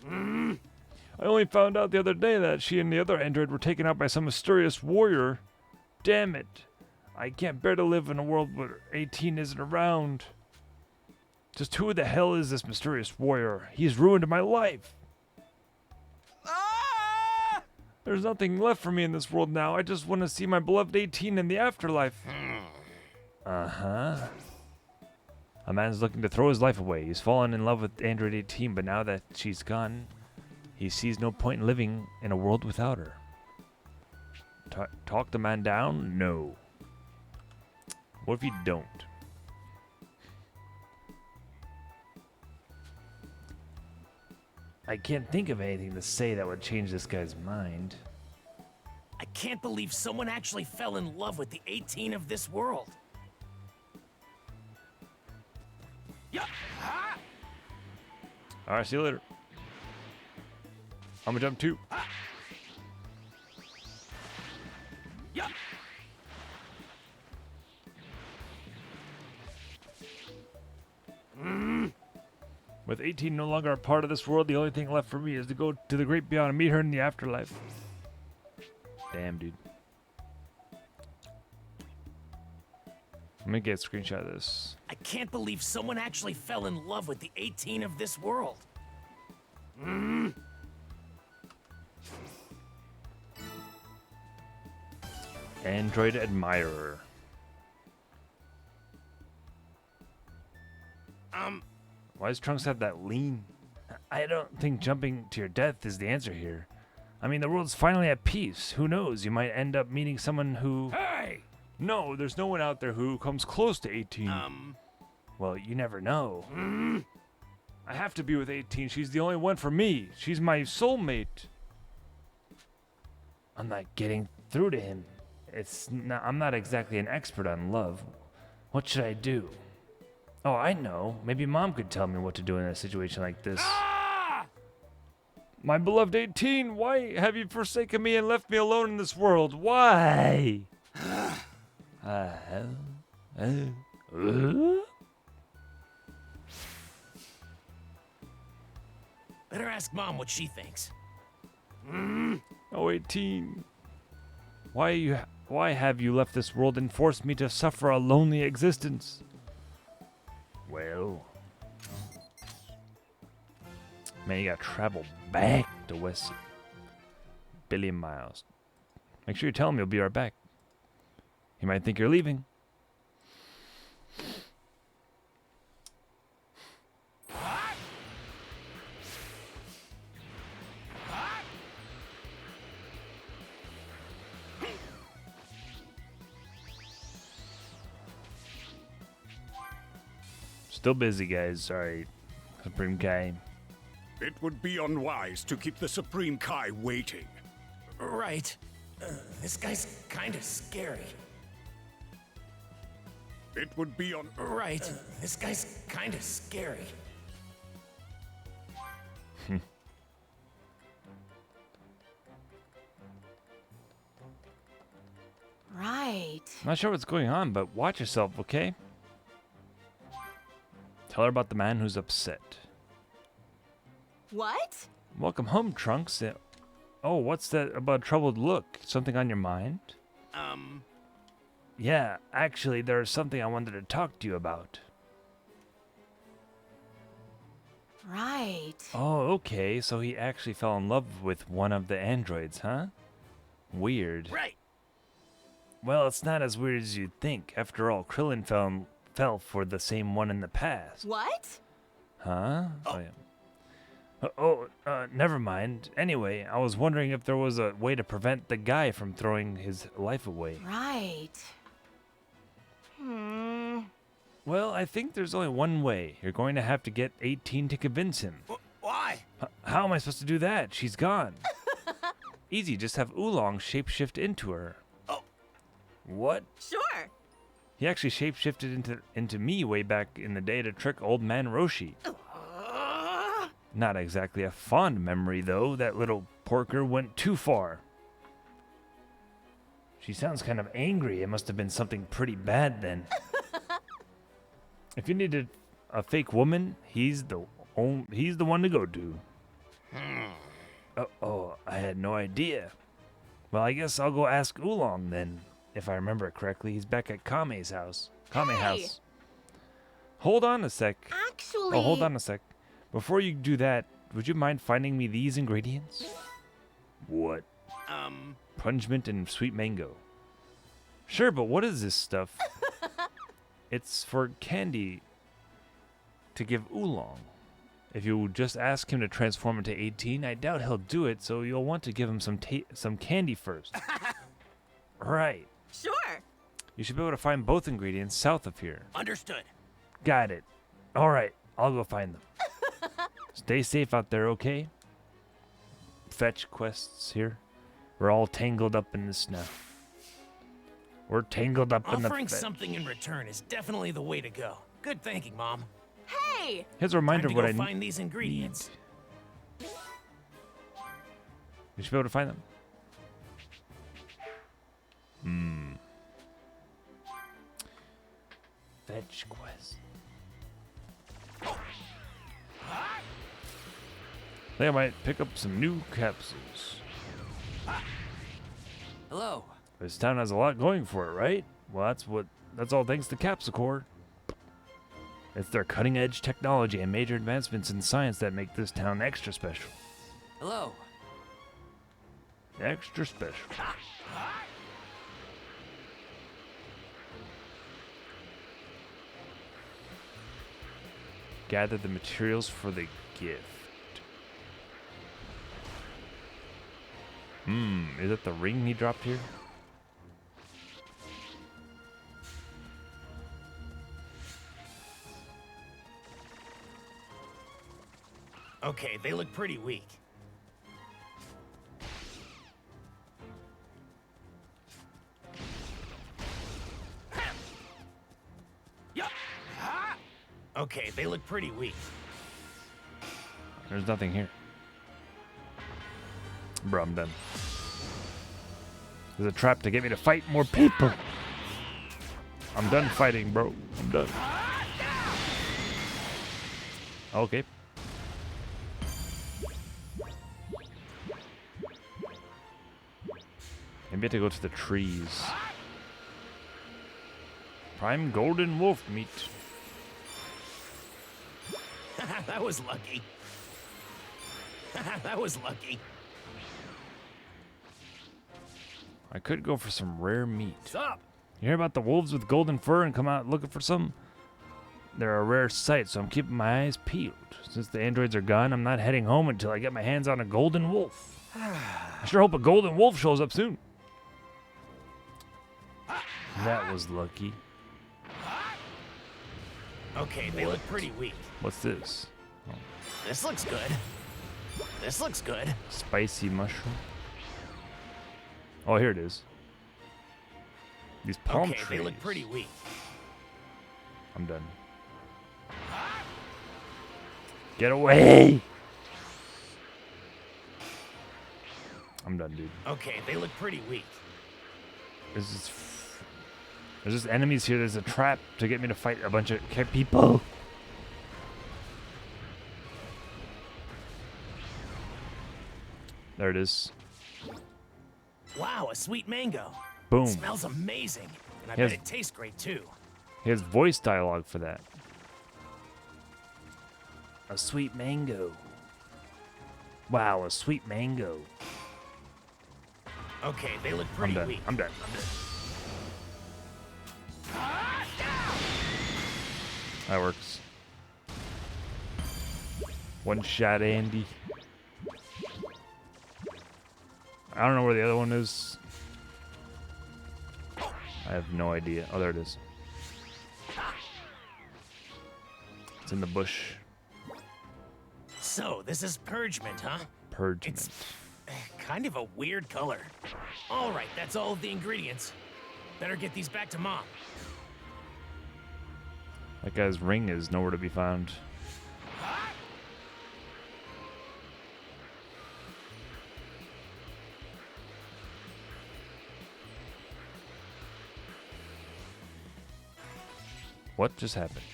I only found out the other day that she and the other android were taken out by some mysterious warrior. Damn it. I can't bear to live in a world where 18 isn't around. Just who the hell is this mysterious warrior? He's ruined my life. There's nothing left for me in this world now. I just want to see my beloved 18 in the afterlife. Uh-huh. A man's looking to throw his life away. He's fallen in love with Android 18, but now that she's gone, he sees no point in living in a world without her. Talk the man down? No. What if you don't? I can't think of anything to say that would change this guy's mind. I can't believe someone actually fell in love with the 18 of this world. Yeah. Alright, see you later. I'm gonna jump too. Yeah. With 18 no longer a part of this world, the only thing left for me is to go to the great beyond and meet her in the afterlife. Damn, dude. Let me get a screenshot of this. I can't believe someone actually fell in love with the 18 of this world. Android admirer. Why does Trunks have that lean? I don't think jumping to your death is the answer here. I mean, the world's finally at peace. Who knows? You might end up meeting someone who... Hey! No, there's no one out there who comes close to 18. Well, you never know. I have to be with 18. She's the only one for me. She's my soulmate. I'm not getting through to him. I'm not exactly an expert on love. What should I do? Oh, I know. Maybe Mom could tell me what to do in a situation like this. My beloved 18, why have you forsaken me and left me alone in this world? Why? Better ask Mom what she thinks. Oh, 18. Why have you left this world and forced me to suffer a lonely existence? Well, man, you gotta travel back to West billion miles. Make sure you tell him you'll be right back. He might think you're leaving. Still busy, guys. Sorry, Supreme Kai. It would be unwise to keep the Supreme Kai waiting. Right. This guy's kind of scary. It would be Right. This guy's kind of scary. Right. Not sure what's going on, but watch yourself, okay? Tell her about the man who's upset. What? Welcome home, Trunks. Oh, what's that about a troubled look? Something on your mind? Yeah, actually, there's something I wanted to talk to you about. Right. Oh, okay, so he actually fell in love with one of the androids, huh? Weird. Right. Well, it's not as weird as you'd think. After all, Krillin fell for the same one in the past. What? Huh? Oh, yeah. Never mind. Anyway, I was wondering if there was a way to prevent the guy from throwing his life away. Right. Well, I think there's only one way. You're going to have to get 18 to convince him. Why? How am I supposed to do that? She's gone. Easy, just have Oolong shapeshift into her. Oh. What? Sure. He actually shapeshifted into me way back in the day to trick old man Roshi. Not exactly a fond memory, though. That little porker went too far. She sounds kind of angry. It must have been something pretty bad then. If you needed a fake woman, he's the one to go to. Oh, I had no idea. Well, I guess I'll go ask Oolong then. If I remember correctly, he's back at Kame's house. Kame house. Hold on a sec. Actually... Oh, hold on a sec. Before you do that, would you mind finding me these ingredients? What? Pungent and sweet mango. Sure, but what is this stuff? It's for candy to give Oolong. If you just ask him to transform into 18, I doubt he'll do it, so you'll want to give him some candy first. Right. Sure. You should be able to find both ingredients south of here. Understood. Got it. All right, I'll go find them. Stay safe out there, okay? Fetch quests here. We're all tangled up in this now. We're tangled up in the Offering fetch. something in return is definitely the way to go. Good thinking, Mom. Hey! Here's a reminder Time of to what go I find these ingredients. You should be able to find them. Fetch quest. I think I might pick up some new capsules. Hello. This town has a lot going for it, right? Well, that's all thanks to Capsule Corp. It's their cutting-edge technology and major advancements in science that make this town extra special. Hello. Extra special. Gather the materials for the gift. Is that the ring he dropped here? Okay, they look pretty weak. Okay, they look pretty weak. There's nothing here. Bro, I'm done. There's a trap to get me to fight more people. I'm done fighting, bro. I'm done. Okay. Maybe I have to go to the trees. Prime golden wolf meat. That was lucky. That was lucky. I could go for some rare meat. Stop! You hear about the wolves with golden fur and come out looking for some? They're a rare sight, so I'm keeping my eyes peeled. Since the androids are gone, I'm not heading home until I get my hands on a golden wolf. I sure hope a golden wolf shows up soon. That was lucky. Okay, they look pretty weak. What's this? Oh. This looks good. This looks good. Spicy mushroom. Oh, here it is. These palm okay, trees. They look pretty weak. I'm done. Get away! I'm done, dude. Okay, they look pretty weak. There's just enemies here. There's a trap to get me to fight a bunch of people. There it is. Wow, a sweet mango. Boom. Smells amazing. And I Yes. bet it tastes great too. He has voice dialogue for that. A sweet mango. Wow, a sweet mango. Okay, they look pretty I'm done. weak. I'm done. That works. One shot, Andy. I don't know where the other one is. I have no idea. Oh, there it is. It's in the bush. So, this is Purgement, huh? Purgement. It's kind of a weird color. All right, that's all of the ingredients. Better get these back to Mom. That guy's ring is nowhere to be found. What just happened?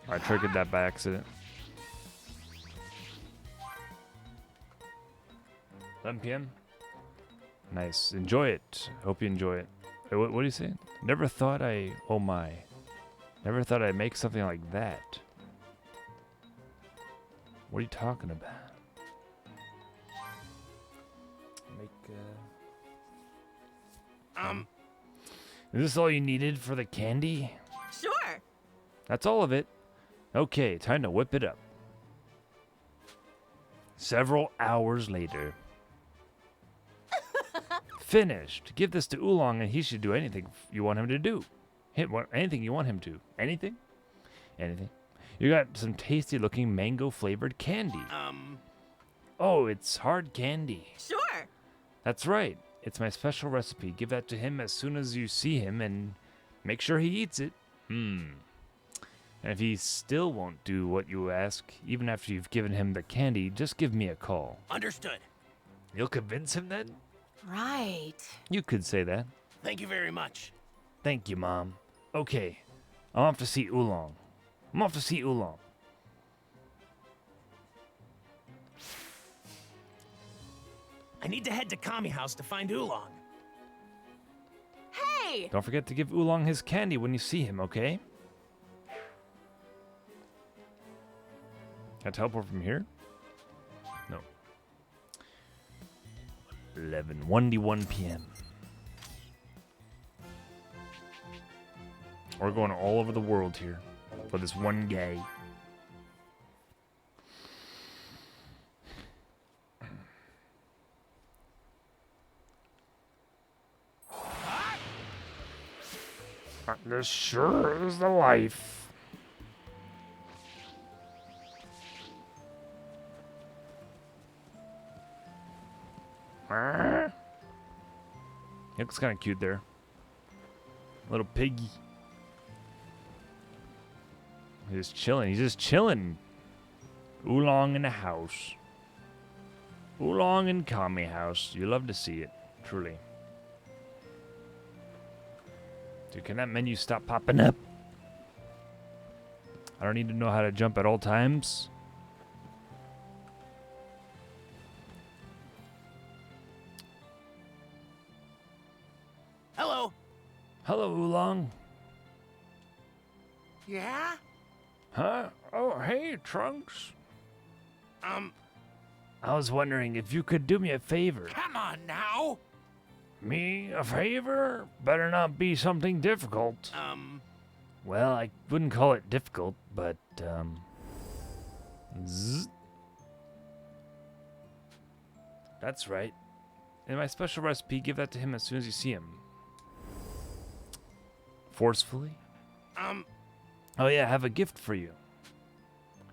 I triggered that by accident. 11 p.m. Nice. Enjoy it. Hope you enjoy it. Wait, what do you say? Never thought I... Oh my. Never thought I'd make something like that. What are you talking about? Is this all you needed for the candy? Sure. That's all of it. Okay, time to whip it up. Several hours later. Finished. Give this to Oolong and he should do anything you want him to do. Anything you want him to. Anything? Anything. You got some tasty looking mango flavored candy. Oh, it's hard candy. Sure. That's right. It's my special recipe. Give that to him as soon as you see him and make sure he eats it. And if he still won't do what you ask, even after you've given him the candy, just give me a call. Understood. You'll convince him then? Right. You could say that. Thank you very much. Thank you, Mom. Okay. I'm off to see Oolong. I need to head to Kami House to find Oolong. Hey! Don't forget to give Oolong his candy when you see him, okay? Can I teleport from here? No. 1:01 p.m. We're going all over the world here. for this one guy. This sure is the life. He looks kind of cute there. Little piggy. He's just chilling. He's just chilling. Oolong in the house. Oolong in Kami house. You love to see it, truly. Dude, can that menu stop popping up? I don't need to know how to jump at all times. Hello. Hello, Oolong. Yeah? Huh? Oh, hey, Trunks. I was wondering if you could do me a favor. Come on now. Me a favor? Better not be something difficult. Well, I wouldn't call it difficult, but, That's right. In my special recipe, give that to him as soon as you see him. Forcefully? Oh yeah, I have a gift for you.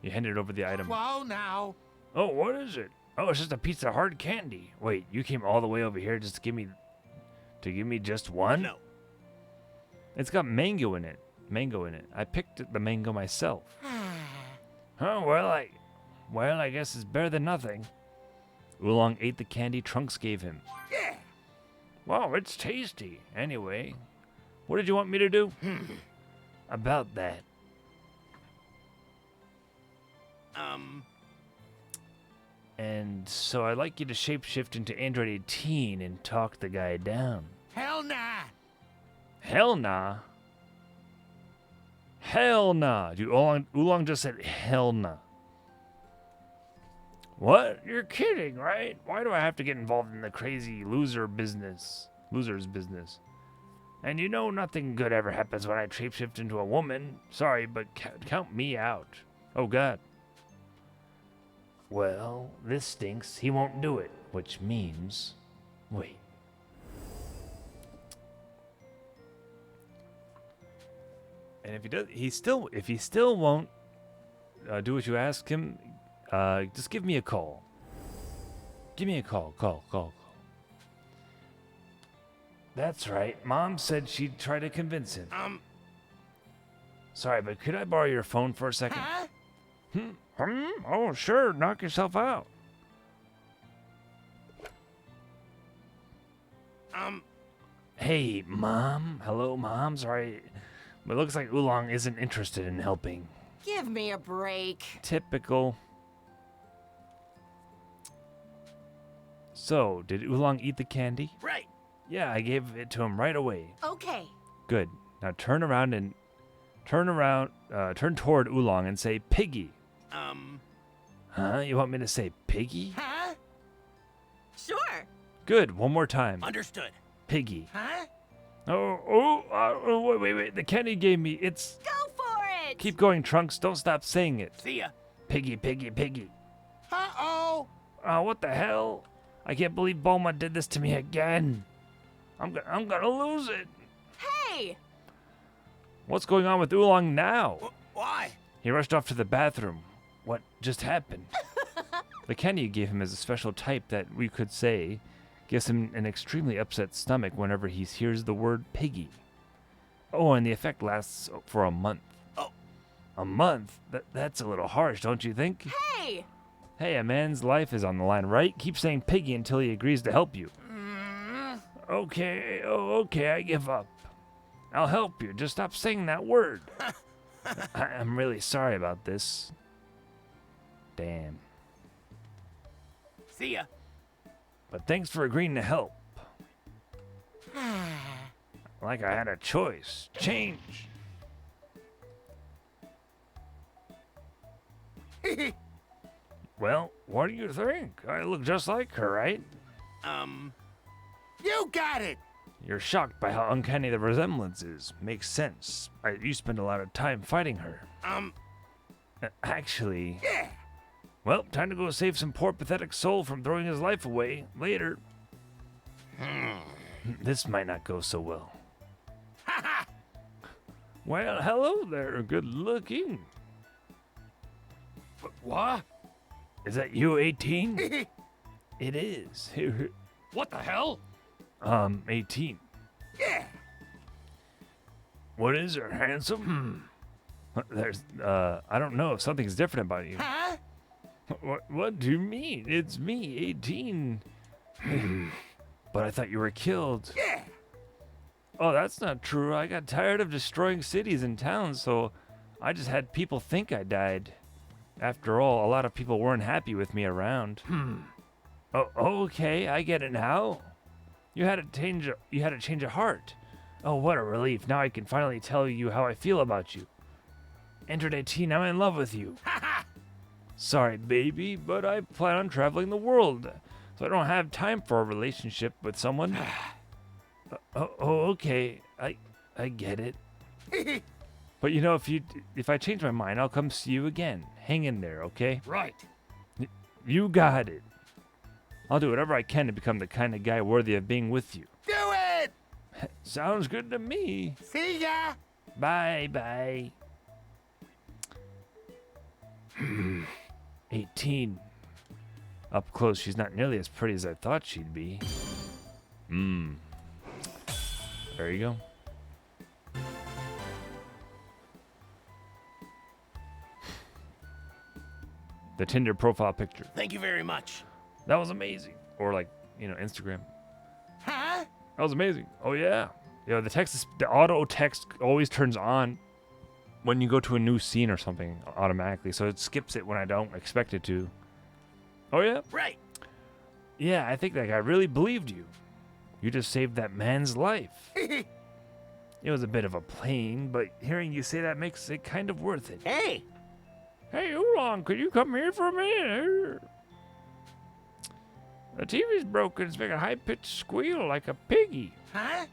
You handed over the item. Whoa now. Oh, what is it? Oh, it's just a piece of hard candy. Wait, you came all the way over here just to give me just one? No. It's got mango in it. I picked the mango myself. Oh, well, I guess it's better than nothing. Oolong ate the candy Trunks gave him. Yeah. Wow, it's tasty. Anyway, what did you want me to do? About that. And so I'd like you to shapeshift into Android 18 and talk the guy down. Hell nah. Hell nah? Hell nah. Dude, Oolong just said hell nah. What? You're kidding, right? Why do I have to get involved in the crazy loser's business? And you know nothing good ever happens when I shapeshift into a woman. Sorry, but count me out. Oh, God. Well, this stinks. He won't do it, which means... Wait. And if he does, if he still won't do what you ask him, just give me a call. Give me a call. Call. That's right. Mom said she'd try to convince him. Sorry, but could I borrow your phone for a second? Huh? Oh, sure. Knock yourself out. Hey, Mom. Hello, Mom. Sorry. But it looks like Oolong isn't interested in helping. Give me a break. Typical. So, did Oolong eat the candy? Right. Yeah, I gave it to him right away. Okay. Good. Now turn toward Oolong and say Piggy. Huh? You want me to say Piggy? Huh? Sure. Good. One more time. Understood. Piggy. Huh? Wait. The candy you gave me, it's... Go for it. Keep going, Trunks. Don't stop saying it. See ya. Piggy. Uh-oh. Oh, what the hell? I can't believe Bulma did this to me again. I'm gonna lose it. Hey. What's going on with Oolong now? Why? He rushed off to the bathroom. What just happened? The candy you gave him is a special type that we could say gives him an extremely upset stomach whenever he hears the word piggy. Oh, and the effect lasts for a month. Oh. A month? That's a little harsh, don't you think? Hey. Hey, a man's life is on the line, right? Keep saying piggy until he agrees to help you. Okay, I give up. I'll help you. Just stop saying that word. I'm really sorry about this. Damn. See ya. But thanks for agreeing to help. Like I had a choice. Change. Well, what do you think? I look just like her, right? You got it. You're shocked by how uncanny the resemblance is. Makes sense. You spend a lot of time fighting her. Actually... Yeah. Well, time to go save some poor pathetic soul from throwing his life away. Later. This might not go so well. Well, hello there, good looking. What? Is that you, 18? It is. What the hell? 18. Yeah. What is her, handsome? There's, I don't know if something's different about you. Huh? What do you mean? It's me, 18. But I thought you were killed. Yeah. Oh, that's not true. I got tired of destroying cities and towns, so I just had people think I died. After all, a lot of people weren't happy with me around. Oh, okay, I get it now. You had a change of heart. Oh, what a relief. Now I can finally tell you how I feel about you. Android 18, I'm in love with you. Sorry, baby, but I plan on traveling the world, so I don't have time for a relationship with someone. Okay, I get it. But you know, if I change my mind, I'll come see you again. Hang in there, okay? Right. You got it. I'll do whatever I can to become the kind of guy worthy of being with you. Do it! Sounds good to me. See ya! Bye. 18. Up close, she's not nearly as pretty as I thought she'd be. There you go. The Tinder profile picture. Thank you very much. That was amazing. Or like, Instagram. Huh? That was amazing. Oh yeah. The auto text always turns on when you go to a new scene or something automatically, so it skips it when I don't expect it to. Oh yeah? Right. Yeah, I think that guy really believed you. You just saved that man's life. It was a bit of a pain, but hearing you say that makes it kind of worth it. Hey! Hey, Oolong, could you come here for a minute? The TV's broken. It's making a high-pitched squeal like a piggy. Huh?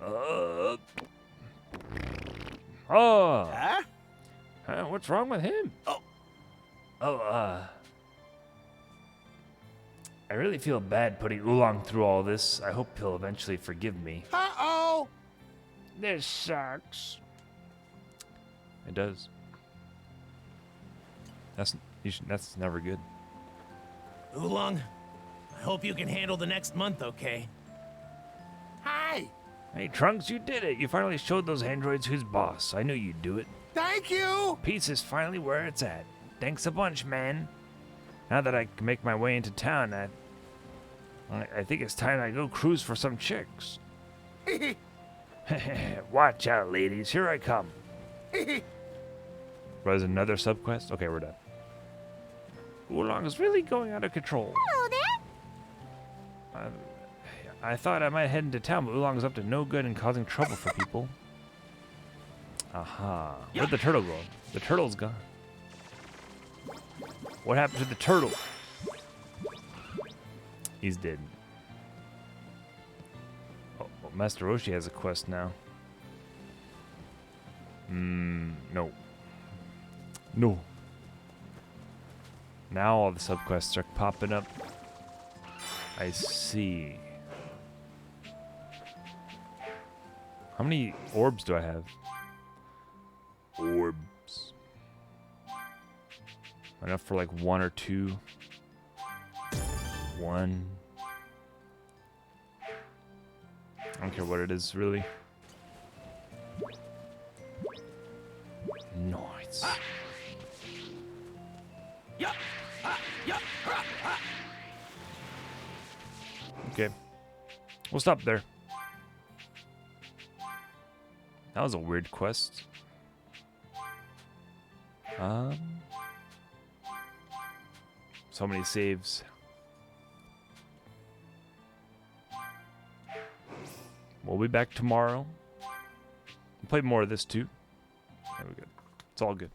Oh. Huh? What's wrong with him? I really feel bad putting Oolong through all this. I hope he'll eventually forgive me. Uh-oh! This sucks. It does. That's never good. Oolong, I hope you can handle the next month, okay? Hi! Hey, Trunks, you did it. You finally showed those androids who's boss. I knew you'd do it. Thank you! Peace is finally where it's at. Thanks a bunch, man. Now that I can make my way into town, I think it's time I go cruise for some chicks. Watch out, ladies. Here I come. Was another subquest? Okay, we're done. Oolong is really going out of control. Hello there. I thought I might head into town, but Oolong's up to no good and causing trouble for people. Aha. Where'd the turtle go? The turtle's gone. What happened to the turtle? He's dead. Oh, Master Roshi has a quest now. No. No. Now all the subquests are popping up. I see. How many orbs do I have? Orbs. Enough for like 1 or 2. 1. I don't care what it is, really. Nice. Okay. We'll stop there. That was a weird quest. So many saves. We'll be back tomorrow. We'll play more of this too. There we go. It's all good.